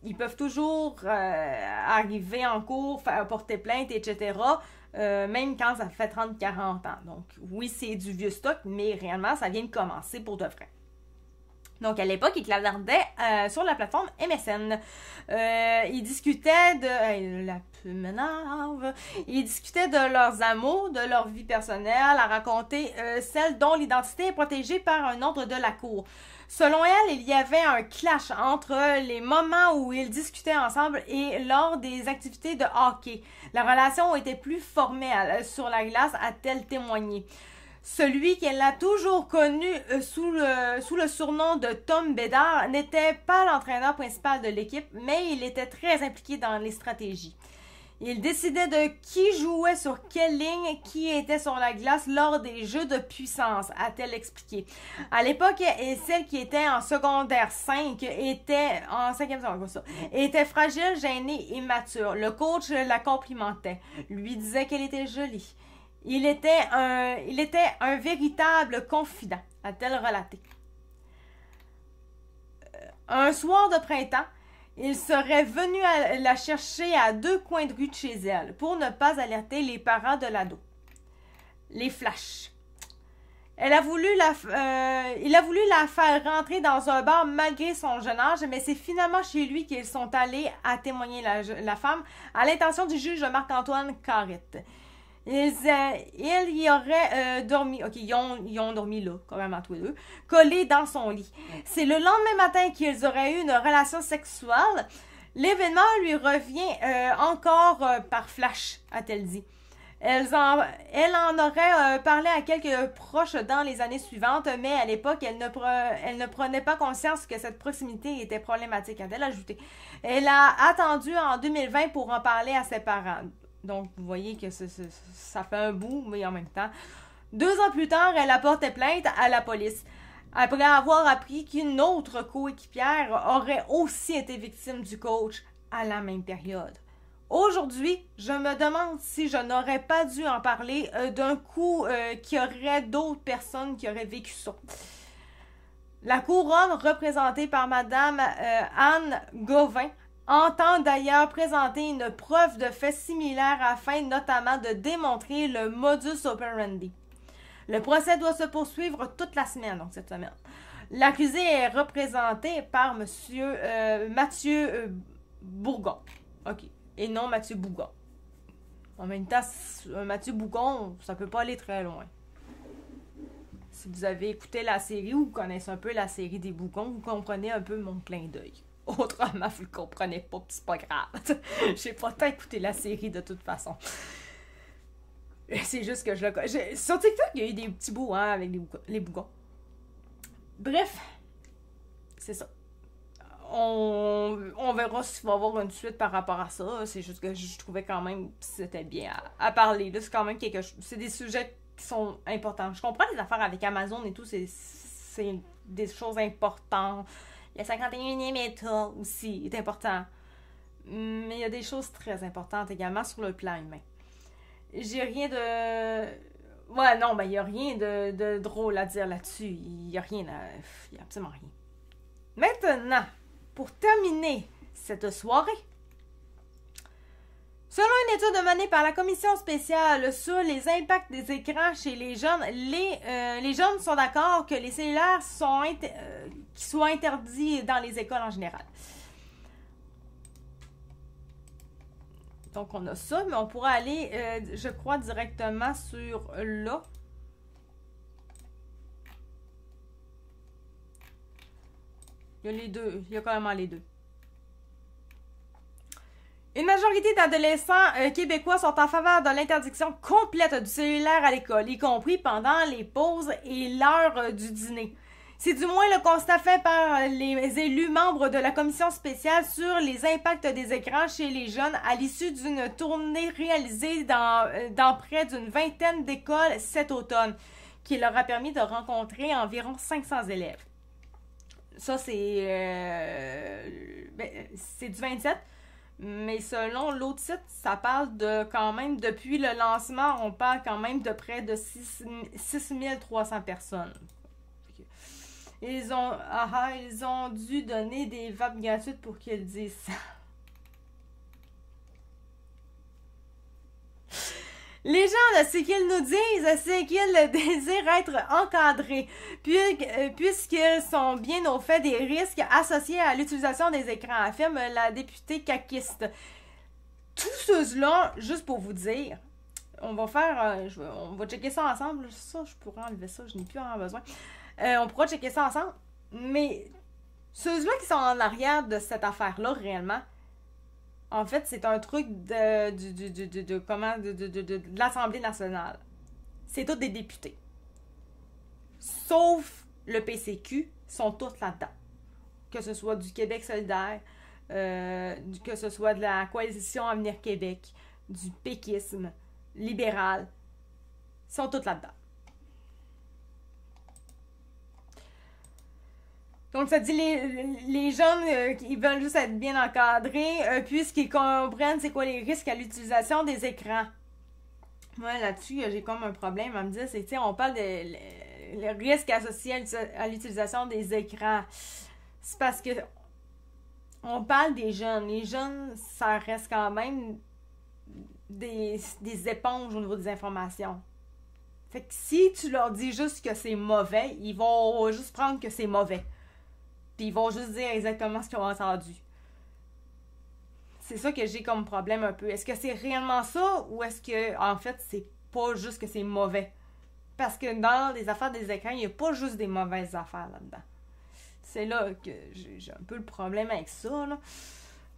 ils peuvent toujours arriver en cours, porter plainte, etc., même quand ça fait 30-40 ans. Donc, oui, c'est du vieux stock, mais réellement, ça vient de commencer pour de vrai. Donc, à l'époque, ils clavardait sur la plateforme MSN. Ils discutaient de... la pub m'énerve. Ils discutaient de leurs amours, de leur vie personnelle, à raconter celle dont l'identité est protégée par un ordre de la cour. Selon elle, il y avait un clash entre les moments où ils discutaient ensemble et lors des activités de hockey. La relation était plus formelle sur la glace, a-t-elle témoigné. Celui qu'elle a toujours connu sous le surnom de Tom Bédard n'était pas l'entraîneur principal de l'équipe, mais il était très impliqué dans les stratégies. Il décidait de qui jouait sur quelle ligne, qui était sur la glace lors des jeux de puissance, a-t-elle expliqué. À l'époque, celle qui était en secondaire 5 était en 5e secondaire, était fragile, gênée et mature. Le coach la complimentait, lui disait qu'elle était jolie. Il était un véritable confident, a-t-elle relaté. Un soir de printemps, il serait venu la chercher à 2 coins de rue de chez elle pour ne pas alerter les parents de l'ado. Les flashs. Il a voulu la faire rentrer dans un bar malgré son jeune âge, mais c'est finalement chez lui qu'ils sont allés à témoigner la femme à l'intention du juge Marc-Antoine Carrette. Ils y auraient dormi, ok, ils ont dormi là, quand même, tous les deux, collés dans son lit. C'est le lendemain matin qu'ils auraient eu une relation sexuelle. L'événement lui revient encore par flash, a-t-elle dit. Elle en aurait parlé à quelques proches dans les années suivantes, mais à l'époque, elle ne prenait pas conscience que cette proximité était problématique, a-t-elle ajouté. Elle a attendu en 2020 pour en parler à ses parents. Donc, vous voyez que ça fait un bout, mais en même temps. 2 ans plus tard, elle a porté plainte à la police, après avoir appris qu'une autre coéquipière aurait aussi été victime du coach à la même période. Aujourd'hui, je me demande si je n'aurais pas dû en parler d'un coup qu'il y aurait d'autres personnes qui auraient vécu ça. La couronne, représentée par Madame Anne Gauvin, entend d'ailleurs présenter une preuve de fait similaire afin notamment de démontrer le modus operandi. Le procès doit se poursuivre toute la semaine, donc cette semaine. L'accusé est représenté par Mathieu Bourgon. OK. Et non Mathieu Bougon. En même temps, Mathieu Bougon, ça peut pas aller très loin. Si vous avez écouté la série ou vous connaissez un peu la série des Bougons, vous comprenez un peu mon clin d'œil. Autrement, vous le comprenez pas, c'est pas grave. J'ai pas tant écouté la série de toute façon. C'est juste que je le connais. Sur TikTok, il y a eu des petits bouts avec les Bougons. Bref, c'est ça. On verra s'il va y avoir une suite par rapport à ça. C'est juste que je trouvais quand même que c'était bien à parler. Là, c'est quand même quelque chose. C'est des sujets qui sont importants. Je comprends les affaires avec Amazon et tout, c'est des choses importantes. Le 51e État aussi est important. Mais il y a des choses très importantes également sur le plan humain. J'ai rien de... Ouais, non, ben il n'y a rien de drôle à dire là-dessus. Il n'y a rien il y a absolument rien. Maintenant, pour terminer cette soirée, selon une étude menée par la commission spéciale sur les impacts des écrans chez les jeunes, les jeunes sont d'accord que les cellulaires soient interdits dans les écoles en général. Donc, on a ça, mais on pourrait aller, je crois, directement sur là. Il y a les deux. Il y a carrément les deux. Une majorité d'adolescents québécois sont en faveur de l'interdiction complète du cellulaire à l'école, y compris pendant les pauses et l'heure du dîner. C'est du moins le constat fait par les élus membres de la commission spéciale sur les impacts des écrans chez les jeunes à l'issue d'une tournée réalisée dans près d'une vingtaine d'écoles cet automne, qui leur a permis de rencontrer environ 500 élèves. Ça, c'est du 27, mais selon l'autre site, ça parle de quand même, depuis le lancement, on parle quand même de près de 6300 personnes. Ils ont dû donner des vapes gratuites pour qu'ils disent ça. Les gens, ce qu'ils nous disent, c'est qu'ils désirent être encadrés, puisqu'ils sont bien au fait des risques associés à l'utilisation des écrans, affirme la députée caquiste. Tous ceux-là, juste pour vous dire, on va faire, on va checker ça ensemble. Ça, je pourrais enlever ça, je n'ai plus vraiment besoin. On pourra checker ça ensemble, mais ceux-là qui sont en arrière de cette affaire-là, réellement, en fait, c'est un truc de l'Assemblée nationale. C'est tous des députés. Sauf le PCQ, sont tous là-dedans. Que ce soit du Québec solidaire, que ce soit de la Coalition Avenir Québec, du péquisme, libéral, sont tous là-dedans. Donc, ça dit les jeunes qui veulent juste être bien encadrés, puisqu'ils comprennent c'est quoi les risques à l'utilisation des écrans. Moi, là-dessus, j'ai comme un problème à me dire, c'est, tu sais, on parle le risque associé à l'utilisation des écrans. C'est parce que on parle des jeunes. Les jeunes, ça reste quand même des éponges au niveau des informations. Fait que si tu leur dis juste que c'est mauvais, ils vont juste prendre que c'est mauvais. Puis ils vont juste dire exactement ce qu'ils ont entendu. C'est ça que j'ai comme problème un peu. Est-ce que c'est réellement ça ou est-ce que, en fait, c'est pas juste que c'est mauvais? Parce que dans les affaires des écrans, il n'y a pas juste des mauvaises affaires là-dedans. C'est là que j'ai un peu le problème avec ça, là.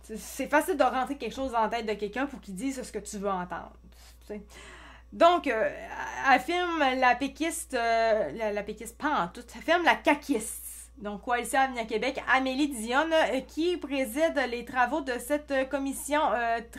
C'est facile de rentrer quelque chose dans la tête de quelqu'un pour qu'il dise ce que tu veux entendre. T'sais. Donc, affirme la péquiste, la péquiste, pas en tout, affirme la caquiste. Donc, Coalition Avenir Québec, Amélie Dionne, qui préside les travaux de cette commission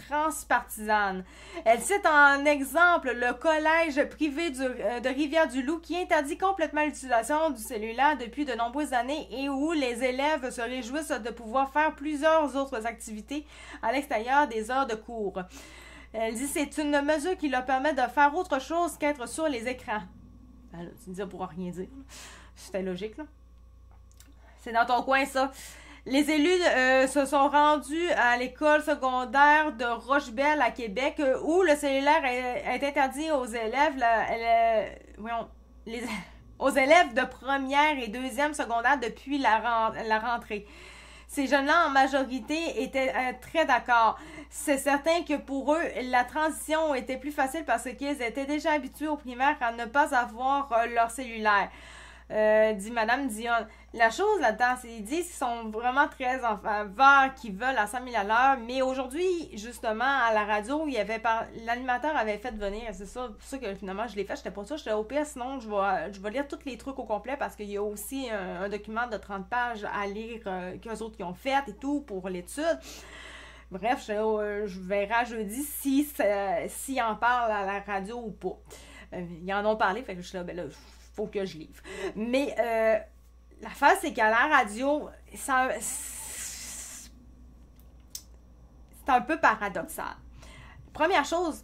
transpartisane. Elle cite en exemple le collège privé de Rivière-du-Loup qui interdit complètement l'utilisation du cellulaire depuis de nombreuses années et où les élèves se réjouissent de pouvoir faire plusieurs autres activités à l'extérieur des heures de cours. Elle dit que c'est une mesure qui leur permet de faire autre chose qu'être sur les écrans. Alors, tu me dis, ça pourra rien dire. C'était logique, là. C'est dans ton coin, ça. Les élus se sont rendus à l'école secondaire de Rochebelle à Québec où le cellulaire est interdit aux élèves, aux élèves de première et deuxième secondaire depuis la rentrée. Ces jeunes-là, en majorité, étaient très d'accord. C'est certain que pour eux, la transition était plus facile parce qu'ils étaient déjà habitués au primaire à ne pas avoir leur cellulaire. Dit Madame Dionne. La chose là-dedans, c'est qu'ils disent qu'ils sont vraiment très en faveur, qu'ils veulent à 100 000 à l'heure, mais aujourd'hui, justement, à la radio, l'animateur avait fait venir, c'est ça, pour ça que finalement je l'ai fait, j'étais pas sûre, j'étais au pire, sinon je vais lire tous les trucs au complet parce qu'il y a aussi un document de 30 pages à lire qu'eux autres qui ont fait et tout pour l'étude. Bref, je verrai jeudi s'ils en parlent à la radio ou pas. Ils en ont parlé, fait que je suis là, ben là, faut que je livre. Mais l'affaire, c'est qu'à la radio, c'est un peu paradoxal. Première chose,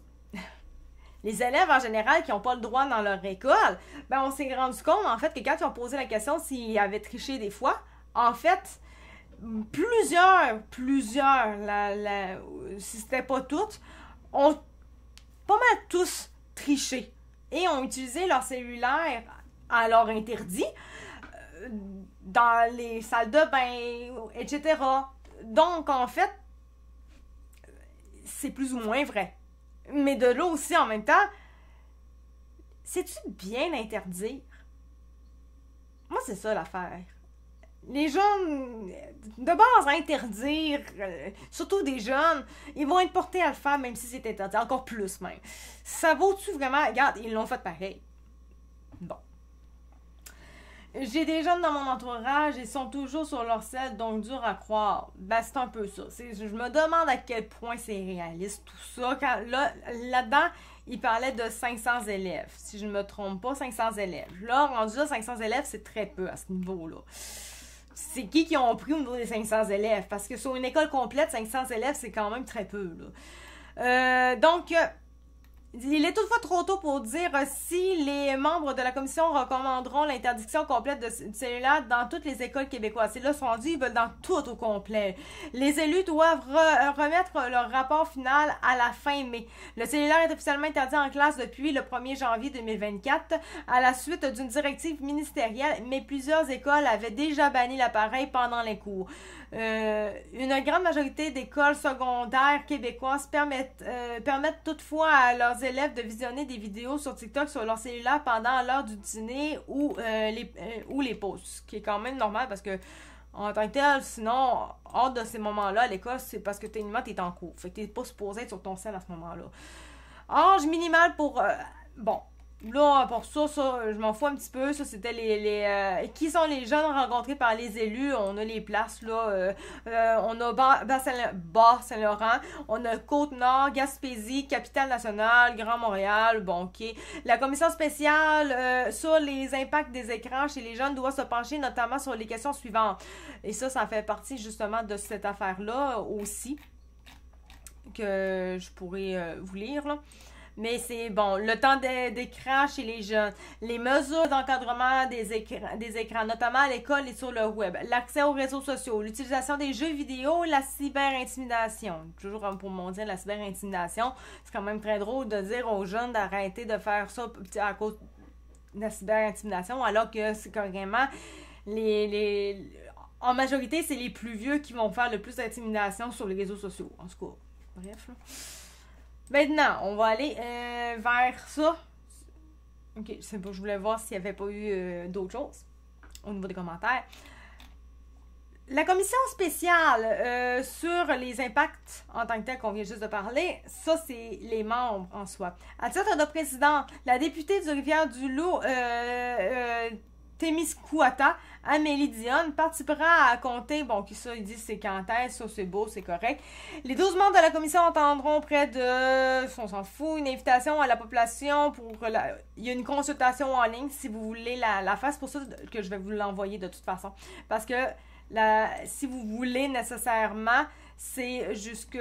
les élèves en général qui n'ont pas le droit dans leur école, ben on s'est rendu compte en fait que quand ils ont posé la question s'ils avaient triché des fois, en fait, plusieurs, si c'était pas toutes, ont pas mal tous triché et ont utilisé leur cellulaire à leur interdit dans les salles de bain, etc. Donc, en fait, c'est plus ou moins vrai. Mais de là aussi, en même temps, c'est-tu bien interdire? Moi, c'est ça l'affaire. Les jeunes, de base, interdire, surtout des jeunes, ils vont être portés à le faire même si c'est interdit, encore plus même. Ça vaut-tu vraiment? Regarde, ils l'ont fait pareil. Bon. J'ai des jeunes dans mon entourage, ils sont toujours sur leur selle, donc dur à croire. Ben, c'est un peu ça. Je me demande à quel point c'est réaliste tout ça. Là-dedans, il parlait de 500 élèves. Si je ne me trompe pas, 500 élèves. Là, rendu là, 500 élèves, c'est très peu à ce niveau-là. C'est qui ont pris au niveau des 500 élèves? Parce que sur une école complète, 500 élèves, c'est quand même très peu, là. Donc, il est toutefois trop tôt pour dire si les membres de la commission recommanderont l'interdiction complète du cellulaire dans toutes les écoles québécoises. C'est là, sont rendus, ils veulent dans tout au complet. Les élus doivent remettre leur rapport final à la fin mai. Le cellulaire est officiellement interdit en classe depuis le 1er janvier 2024 à la suite d'une directive ministérielle, mais plusieurs écoles avaient déjà banni l'appareil pendant les cours. Une grande majorité d'écoles secondaires québécoises permettent toutefois à leurs élèves de visionner des vidéos sur TikTok sur leur cellulaire pendant l'heure du dîner ou les pauses, ce qui est quand même normal parce que en tant que tel, sinon, hors de ces moments-là, à l'école, c'est parce que techniquement, t'es en cours. Fait que t'es pas supposé être sur ton cell à ce moment-là. Âge minimal pour... bon. Là, pour ça, je m'en fous un petit peu. Ça, c'était qui sont les jeunes rencontrés par les élus. On a les places, là. On a Bas-Saint-Laurent. On a Côte-Nord, Gaspésie, Capitale-Nationale, Grand-Montréal. Bon, OK. La commission spéciale sur les impacts des écrans chez les jeunes doit se pencher notamment sur les questions suivantes. Et ça fait partie, justement, de cette affaire-là aussi que je pourrais vous lire, là. Mais c'est bon, le temps d'écran chez les jeunes, les mesures d'encadrement des écrans, notamment à l'école et sur le web, l'accès aux réseaux sociaux, l'utilisation des jeux vidéo, la cyberintimidation. Toujours pour mon dire, la cyberintimidation, c'est quand même très drôle de dire aux jeunes d'arrêter de faire ça à cause la cyber-intimidation, alors que c'est carrément en majorité, c'est les plus vieux qui vont faire le plus d'intimidation sur les réseaux sociaux. En tout cas, bref. Là. Maintenant, on va aller vers ça. Ok, je sais pas, je voulais voir s'il n'y avait pas eu d'autres choses au niveau des commentaires. La commission spéciale sur les impacts en tant que tel qu'on vient juste de parler, ça, c'est les membres en soi. À titre de président, la députée du Rivière-du-Loup, Témiscouata, Amélie Dionne, participera à compter, bon, qui ça, ils disent c'est quand est, ça c'est beau, c'est correct. Les 12 membres de la commission entendront près de, on s'en fout, une invitation à la population pour il y a une consultation en ligne si vous voulez la faire, c'est pour ça que je vais vous l'envoyer de toute façon. Parce que si vous voulez nécessairement, c'est jusque...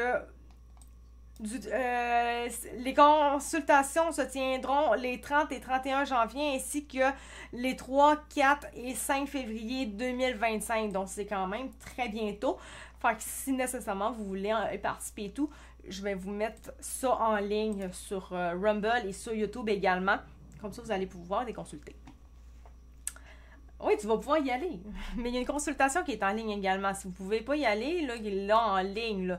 les consultations se tiendront les 30 et 31 janvier ainsi que les 3, 4 et 5 février 2025. Donc, c'est quand même très bientôt. Fait que si nécessairement vous voulez participer et tout, je vais vous mettre ça en ligne sur Rumble et sur YouTube également. Comme ça, vous allez pouvoir les consulter. Oui, tu vas pouvoir y aller. Mais il y a une consultation qui est en ligne également. Si vous ne pouvez pas y aller, là, il est là en ligne.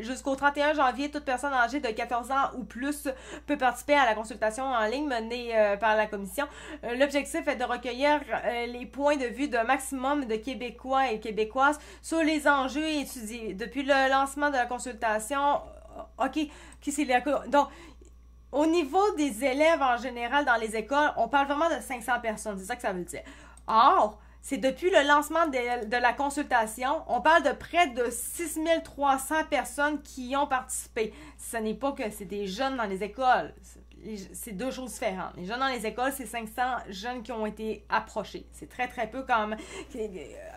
Jusqu'au 31 janvier, toute personne âgée de 14 ans ou plus peut participer à la consultation en ligne menée par la commission. L'objectif est de recueillir les points de vue d'un maximum de Québécois et Québécoises sur les enjeux étudiés. Depuis le lancement de la consultation, donc, au niveau des élèves en général dans les écoles, on parle vraiment de 500 personnes. C'est ça que ça veut dire. Or, c'est depuis le lancement de la consultation, on parle de près de 6300 personnes qui y ont participé. Ce n'est pas que c'est des jeunes dans les écoles. C'est deux choses différentes. Les jeunes dans les écoles, c'est 500 jeunes qui ont été approchés. C'est très, très peu quand même.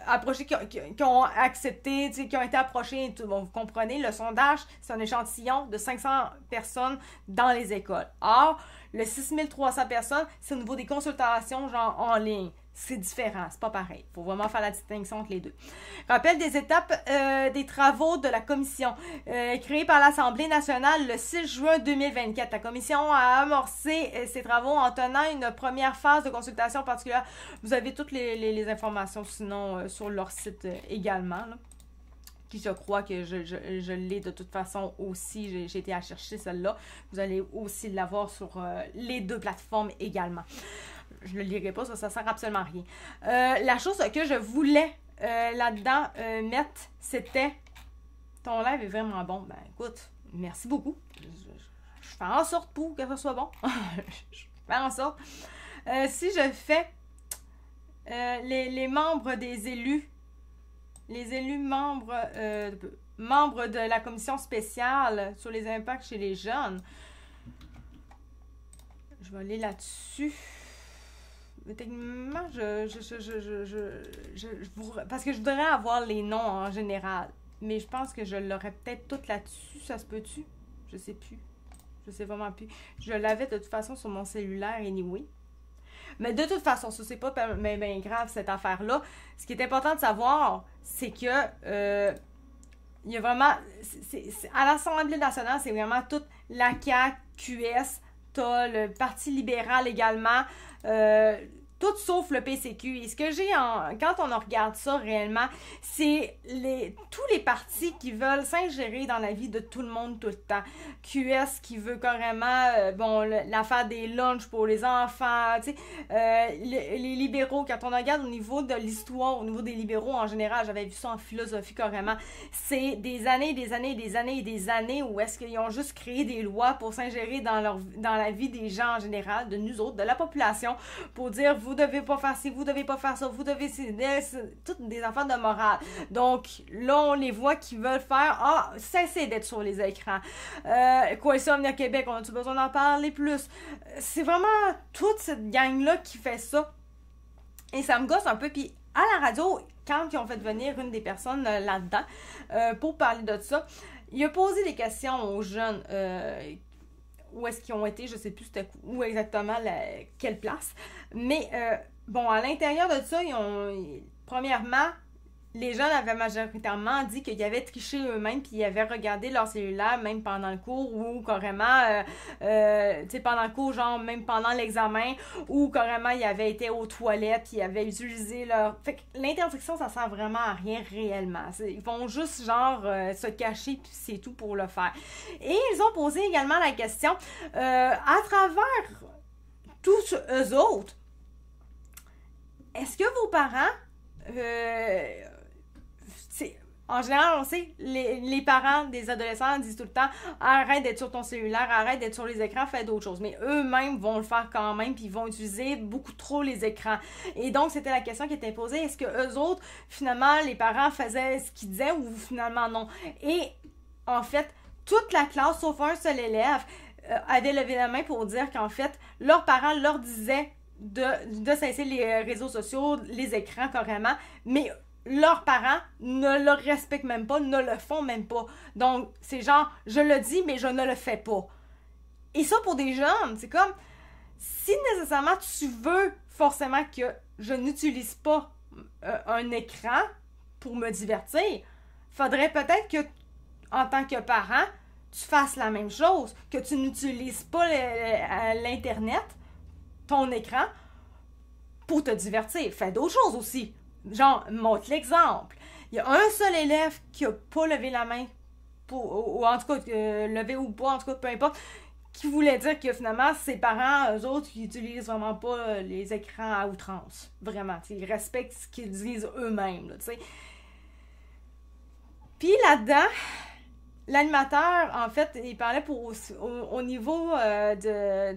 Approchés, qui ont accepté, qui ont été approchés. Et tout. Bon, vous comprenez, le sondage, c'est un échantillon de 500 personnes dans les écoles. Or, le 6300 personnes, c'est au niveau des consultations genre en ligne. C'est différent, c'est pas pareil. Il faut vraiment faire la distinction entre les deux. Rappel des étapes des travaux de la commission. Créée par l'Assemblée nationale le 6 juin 2024. La commission a amorcé ses travaux en tenant une première phase de consultation particulière. Vous avez toutes les informations sinon sur leur site également. Là. Qui je crois que je l'ai de toute façon aussi. J'ai été à chercher celle-là. Vous allez aussi l'avoir sur les deux plateformes également. Je ne le lirai pas, ça sert absolument à rien. La chose que je voulais là-dedans mettre, c'était ton live est vraiment bon. Ben écoute, merci beaucoup. Je fais en sorte pour que ça soit bon. Je fais en sorte. Si je fais les membres des élus, les élus membres de la commission spéciale sur les impacts chez les jeunes, je vais aller là-dessus. Mais techniquement, parce que je voudrais avoir les noms en général. Mais je pense que je l'aurais peut-être tout là-dessus. Ça se peut-tu? Je sais plus. Je sais vraiment plus. Je l'avais de toute façon sur mon cellulaire anyway. Mais de toute façon, ça c'est pas ben grave cette affaire-là. Ce qui est important de savoir, c'est que il y a vraiment... à l'Assemblée nationale, c'est vraiment toute la CAQ, QS, t'as le Parti libéral également, tout sauf le PCQ. Et ce que j'ai quand on regarde ça réellement, c'est tous les partis qui veulent s'ingérer dans la vie de tout le monde tout le temps. QS qui veut carrément, l'affaire des lunchs pour les enfants, tu sais, les libéraux, quand on regarde au niveau de l'histoire, au niveau des libéraux en général, j'avais vu ça en philosophie carrément, c'est des années où est-ce qu'ils ont juste créé des lois pour s'ingérer dans la vie des gens en général, de nous autres, de la population, pour dire vous devez pas faire ci, vous devez pas faire ça, vous devez... C'est toutes des affaires de morale. Donc, là, on les voit qui veulent faire... cessez d'être sur les écrans. Coalition Avenir Québec, on a-tu besoin d'en parler plus? C'est vraiment toute cette gang-là qui fait ça. Et ça me gosse un peu. Puis, à la radio, quand ils ont fait venir une des personnes là-dedans, pour parler de ça, il a posé des questions aux jeunes... où est-ce qu'ils ont été, je sais plus c'était où exactement, quelle place. Mais, à l'intérieur de ça, premièrement, les jeunes avaient majoritairement dit qu'ils avaient triché eux-mêmes puis ils avaient regardé leur cellulaire même pendant le cours ou carrément, tu sais, pendant le cours, genre même pendant l'examen ou carrément ils avaient été aux toilettes puis ils avaient utilisé leur... Fait que l'interdiction, ça sert vraiment à rien réellement. Ils vont juste genre se cacher puis c'est tout pour le faire. Et ils ont posé également la question, à travers tous eux autres, est-ce que vos parents... en général, on sait, les parents des adolescents disent tout le temps « Arrête d'être sur ton cellulaire, arrête d'être sur les écrans, fais d'autres choses. » Mais eux-mêmes vont le faire quand même, puis ils vont utiliser beaucoup trop les écrans. Et donc, c'était la question qui était posée. Est-ce que eux autres, finalement, les parents faisaient ce qu'ils disaient ou finalement non? Et en fait, toute la classe, sauf un seul élève, avait levé la main pour dire qu'en fait, leurs parents leur disaient de cesser les réseaux sociaux, les écrans carrément, mais leurs parents ne le respectent même pas, ne le font même pas. Donc, c'est genre, je le dis, mais je ne le fais pas. Et ça, pour des jeunes, c'est comme, si nécessairement tu veux forcément que je n'utilise pas un écran pour me divertir, faudrait peut-être que, en tant que parent, tu fasses la même chose, que tu n'utilises pas l'Internet, ton écran, pour te divertir. Fais d'autres choses aussi. Genre, montre l'exemple. Il y a un seul élève qui n'a pas levé la main, ou en tout cas, levé ou pas, en tout cas, peu importe, qui voulait dire que finalement, ses parents, eux autres, ils utilisent vraiment pas les écrans à outrance. Vraiment. Ils respectent ce qu'ils disent eux-mêmes, tu sais. Puis là-dedans, l'animateur, en fait, il parlait au niveau de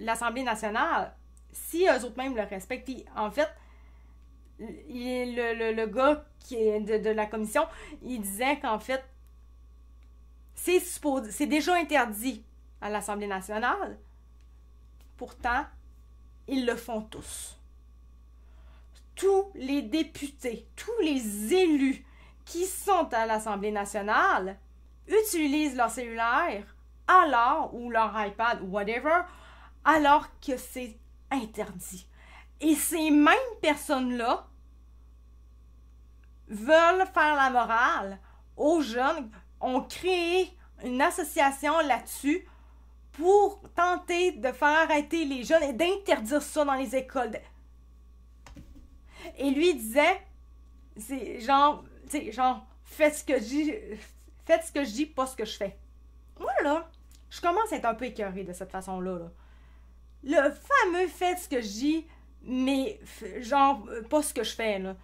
l'Assemblée nationale. Si eux autres même le respectent, puis en fait, le gars qui est de la commission, il disait qu'en fait, c'est déjà interdit à l'Assemblée nationale. Pourtant, ils le font tous. Tous les députés, tous les élus qui sont à l'Assemblée nationale utilisent leur cellulaire ou leur iPad ou whatever, alors que c'est interdit. Et ces mêmes personnes-là veulent faire la morale aux jeunes, ont créé une association là-dessus pour tenter de faire arrêter les jeunes et d'interdire ça dans les écoles. Et lui disait, c'est genre, tu sais, genre, faites ce que je dis, pas ce que je fais. Moi, là, je commence à être un peu écœurée de cette façon-là, là. Le fameux faites ce que je dis, mais genre, pas ce que je fais, là.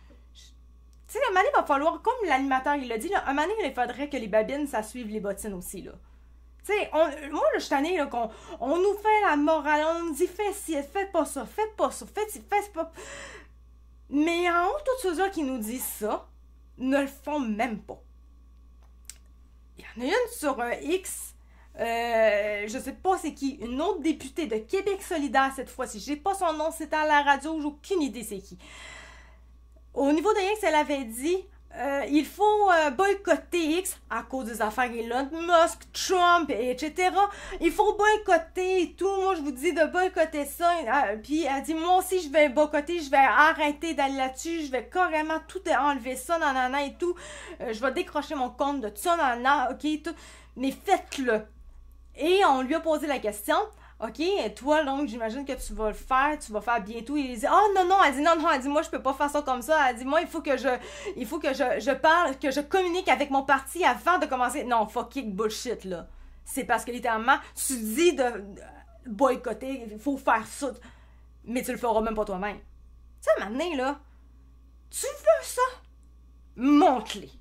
Tu sais, un moment donné, il va falloir, comme l'animateur, il l'a dit, là, un moment donné, il faudrait que les babines, ça suive les bottines aussi, là. Tu sais, moi, là, je suis tannée, là, on nous fait la morale, on nous dit, fais ci, faites pas ça, faites ci, faites pas... Mais en haut, tous ceux-là qui nous disent ça, ne le font même pas. Il y en a une sur un X, je sais pas c'est qui, une autre députée de Québec solidaire cette fois-ci. J'ai pas son nom, c'était à la radio, j'ai aucune idée c'est qui. Au niveau de X, elle avait dit il faut boycotter X à cause des affaires Elon Musk, Trump, etc. Il faut boycotter et tout. Moi, je vous dis de boycotter ça. Puis elle dit, moi aussi, je vais boycotter, je vais arrêter d'aller là-dessus, je vais carrément tout enlever ça, nanana et tout. Je vais décrocher mon compte de ça, nanana, ok, tout. Mais faites-le. Et on lui a posé la question. OK, et toi, donc, j'imagine que tu vas faire bientôt. Il dit, oh non, elle dit, non, elle dit, moi, je peux pas faire ça comme ça. Elle dit, moi, il faut que je parle, que je communique avec mon parti avant de commencer. Non, fucking bullshit, là. C'est parce que, littéralement, tu dis de boycotter, il faut faire ça. Mais tu le feras même pas toi-même. Tu sais, maintenant, là, tu veux ça? Montre-les.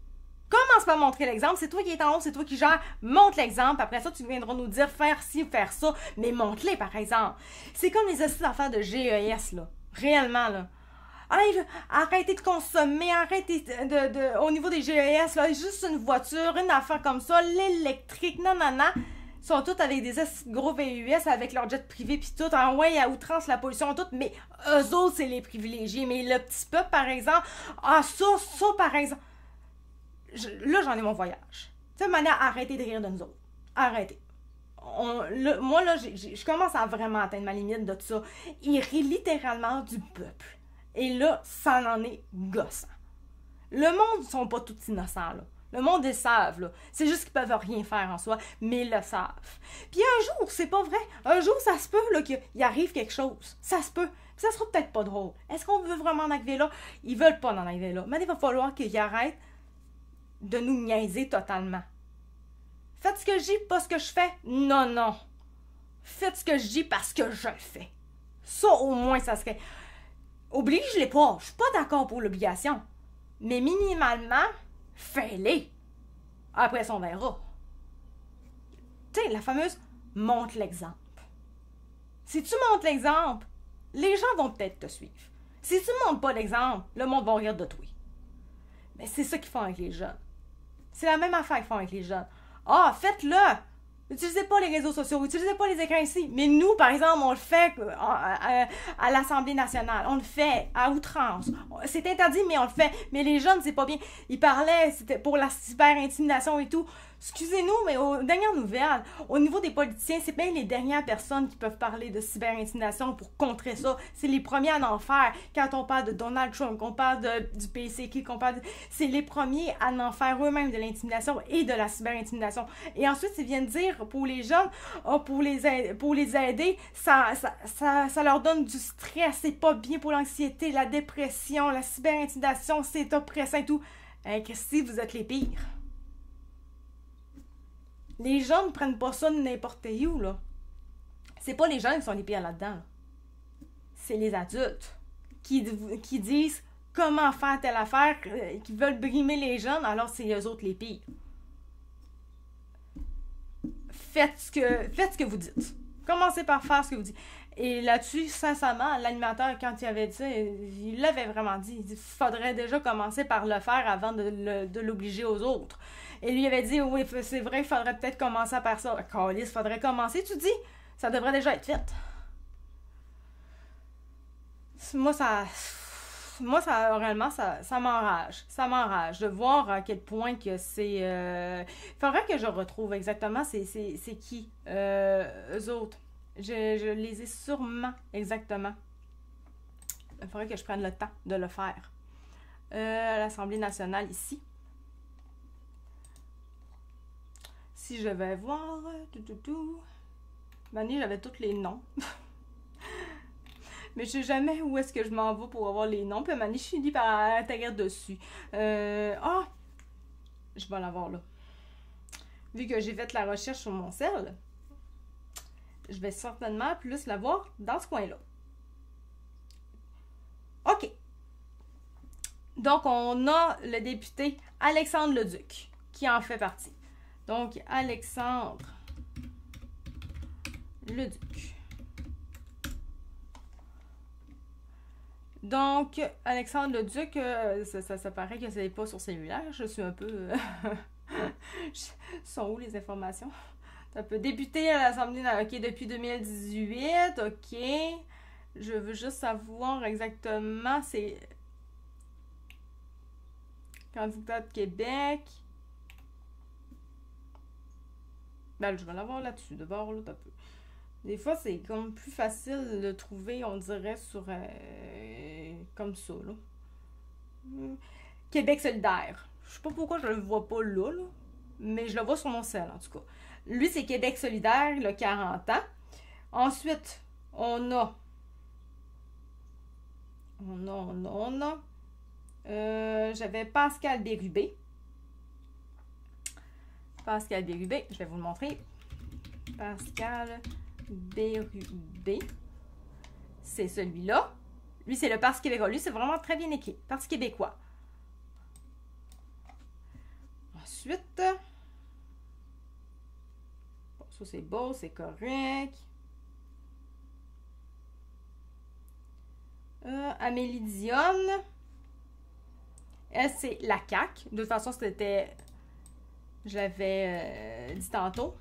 Commence par montrer l'exemple. C'est toi qui es en haut, c'est toi qui gères. Montre l'exemple. Après ça, tu viendras nous dire faire ci, faire ça. Mais montre-les, par exemple. C'est comme les astuces d'affaires de GES, là. Réellement, là. Arrêtez de consommer, arrêtez au niveau des GES, là, juste une voiture, une affaire comme ça, l'électrique, nanana. Ils sont tous avec des gros VUS, avec leur jet privé, puis tout. Ouais, à outrance, la pollution, tout. Mais eux autres, c'est les privilégiés. Mais le petit peuple, par exemple, ça, par exemple. Là, j'en ai mon voyage. Tu sais, manière, arrêtez de rire de nous autres. Arrêtez. Moi, là, je commence à vraiment atteindre ma limite de tout ça. Il rit littéralement du peuple. Et là, ça en est gossant. Le monde ne sont pas tous innocents, là. Le monde, ils le savent, là. C'est juste qu'ils peuvent rien faire en soi, mais ils le savent. Puis un jour, c'est pas vrai. Un jour, ça se peut, là, qu'il arrive quelque chose. Ça se peut. Puis ça sera peut-être pas drôle. Est-ce qu'on veut vraiment en arriver là? Ils veulent pas en arriver là. Mais il va falloir qu'ils arrêtent de nous niaiser totalement. Faites ce que je dis, pas ce que je fais. Non, non. Faites ce que je dis parce que je le fais. Ça, au moins, ça serait... Oblige-les pas. Je suis pas d'accord pour l'obligation. Mais minimalement, fais-les. Après ça, on verra. Tu sais, la fameuse « montre l'exemple ». Si tu montres l'exemple, les gens vont peut-être te suivre. Si tu montres pas l'exemple, le monde va rire de toi. Mais c'est ça qu'ils font avec les jeunes. C'est la même affaire qu'ils font avec les jeunes. Ah, faites-le! Utilisez pas les réseaux sociaux, utilisez pas les écrans ici. Mais nous, par exemple, on le fait à l'Assemblée nationale. On le fait à outrance. C'est interdit, mais on le fait. Mais les jeunes, c'est pas bien. Ils parlaient, c'était pour la cyber-intimidation et tout. Excusez-nous, mais aux dernières nouvelles, au niveau des politiciens, c'est bien les dernières personnes qui peuvent parler de cyber-intimidation pour contrer ça. C'est les premiers à en faire. Quand on parle de Donald Trump, qu'on parle du PCQ, qu'on parle c'est les premiers à en faire eux-mêmes de l'intimidation et de la cyber-intimidation. Et ensuite, ils viennent dire pour les jeunes, pour les aider, ça leur donne du stress, c'est pas bien pour l'anxiété, la dépression, la cyber-intimidation, c'est oppressant et tout. Christy, vous êtes les pires. Les gens ne prennent pas ça de n'importe où, là. C'est pas les jeunes qui sont les pires là-dedans. Là. C'est les adultes qui disent comment faire telle affaire, qui veulent brimer les jeunes, alors c'est eux autres les pires. Faites ce que vous dites. Commencez par faire ce que vous dites. Et là-dessus, sincèrement, l'animateur, quand il avait dit ça, il l'avait vraiment dit. Il dit, faudrait déjà commencer par le faire avant de l'obliger aux autres. Et lui avait dit, oui, c'est vrai, il faudrait peut-être commencer par ça. Calice, faudrait commencer, tu dis? Ça devrait déjà être fait. Réellement, ça m'enrage. Ça m'enrage de voir à quel point que c'est... Il faudrait que je retrouve exactement c'est qui, eux autres. Je les ai sûrement exactement. Il faudrait que je prenne le temps de le faire. À l'Assemblée nationale ici. Si je vais voir... Mani, j'avais tous les noms. Mais je sais jamais où est-ce que je m'en vais pour avoir les noms. Puis Mani, je finis par atterrir dessus. Je vais l'avoir là. Vu que j'ai fait la recherche sur mon cell, je vais certainement plus l'avoir dans ce coin-là. OK. Donc, on a le député Alexandre Leduc qui en fait partie. Donc, Alexandre Leduc. Donc, Alexandre Leduc, ça paraît que c'est pas sur cellulaire. Je suis un peu... sont où les informations? Un peu député à l'Assemblée OK, depuis 2018. OK. Je veux juste savoir exactement. C'est... Candidat de Québec. Ben, je vais l'avoir là-dessus. De bord, là, un peu. Des fois, c'est comme plus facile de trouver, on dirait, sur... comme ça, là. Québec solidaire. Je sais pas pourquoi je le vois pas là, mais je le vois sur mon cell, en tout cas. Lui, c'est Québec solidaire, il a 40 ans. Ensuite, on a... J'avais Pascal Bérubé. Pascal Bérubé, je vais vous le montrer. Pascal Bérubé. C'est celui-là. Lui, c'est le Parti québécois. Lui, c'est vraiment très bien écrit. Parti québécois. Ensuite... Bon, ça, c'est beau, c'est correct. Amélie Dionne. Elle, c'est la CAQ. De toute façon, c'était... Je l'avais dit tantôt.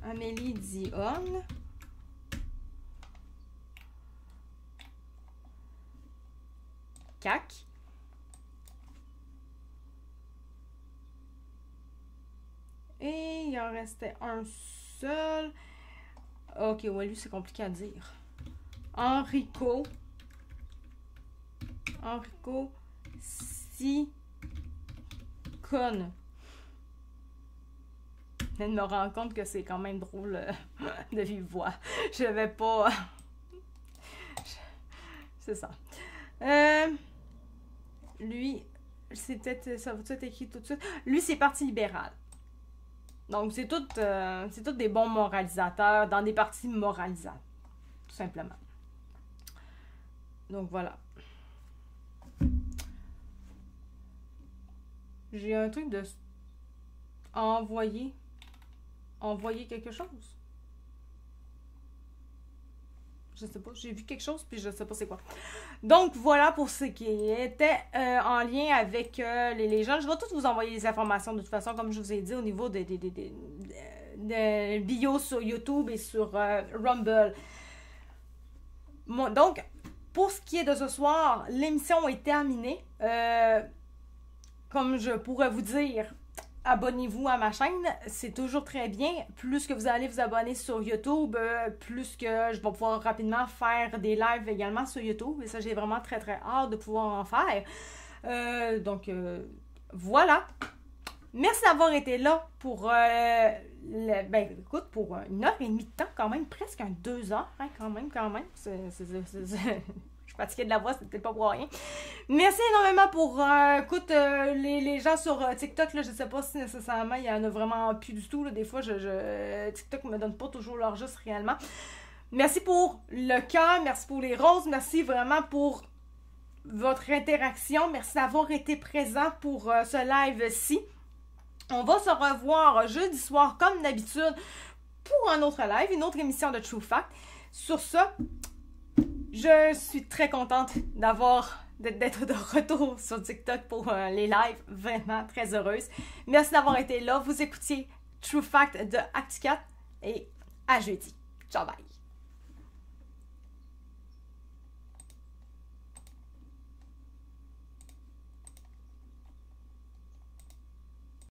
Amélie Dionne. CAQ. Et il en restait un seul. Ok, ouais, lui, c'est compliqué à dire. Enrico si conne. Je me rends compte que c'est quand même drôle de vive voix. Je vais pas... C'est ça. Lui, c'est peut-être... Ça va être écrit tout de suite. Lui, c'est Parti libéral. Donc, c'est tout des bons moralisateurs dans des partis moralisants. Tout simplement. Donc, voilà. J'ai un truc de... Envoyer quelque chose. Je sais pas, j'ai vu quelque chose, puis je sais pas c'est quoi. Donc, voilà pour ce qui était en lien avec les jeunes. Je vais tous vous envoyer les informations, de toute façon, comme je vous ai dit, au niveau des bios sur YouTube et sur Rumble. Donc, pour ce qui est de ce soir, l'émission est terminée. Comme je pourrais vous dire... Abonnez-vous à ma chaîne, c'est toujours très bien. Plus que vous allez vous abonner sur YouTube, plus que je vais pouvoir rapidement faire des lives également sur YouTube. Et ça, j'ai vraiment très très hâte de pouvoir en faire. Donc, voilà. Merci d'avoir été là pour, pour 1h30 de temps, quand même, presque 2 heures, hein, quand même. Je suis fatiguée de la voix, c'était pas pour rien. Merci énormément pour, les gens sur TikTok, là, je sais pas si nécessairement il y en a vraiment plus du tout, là. Des fois, TikTok me donne pas toujours leur juste réellement. Merci pour le cœur, merci pour les roses, merci vraiment pour votre interaction, merci d'avoir été présent pour ce live-ci. On va se revoir jeudi soir, comme d'habitude, pour un autre live, une autre émission de True Fact. Sur ce, je suis très contente d'être de retour sur TikTok pour les lives. Vraiment très heureuse. Merci d'avoir été là. Vous écoutiez True Fact de Actu4 et à jeudi. Ciao, bye!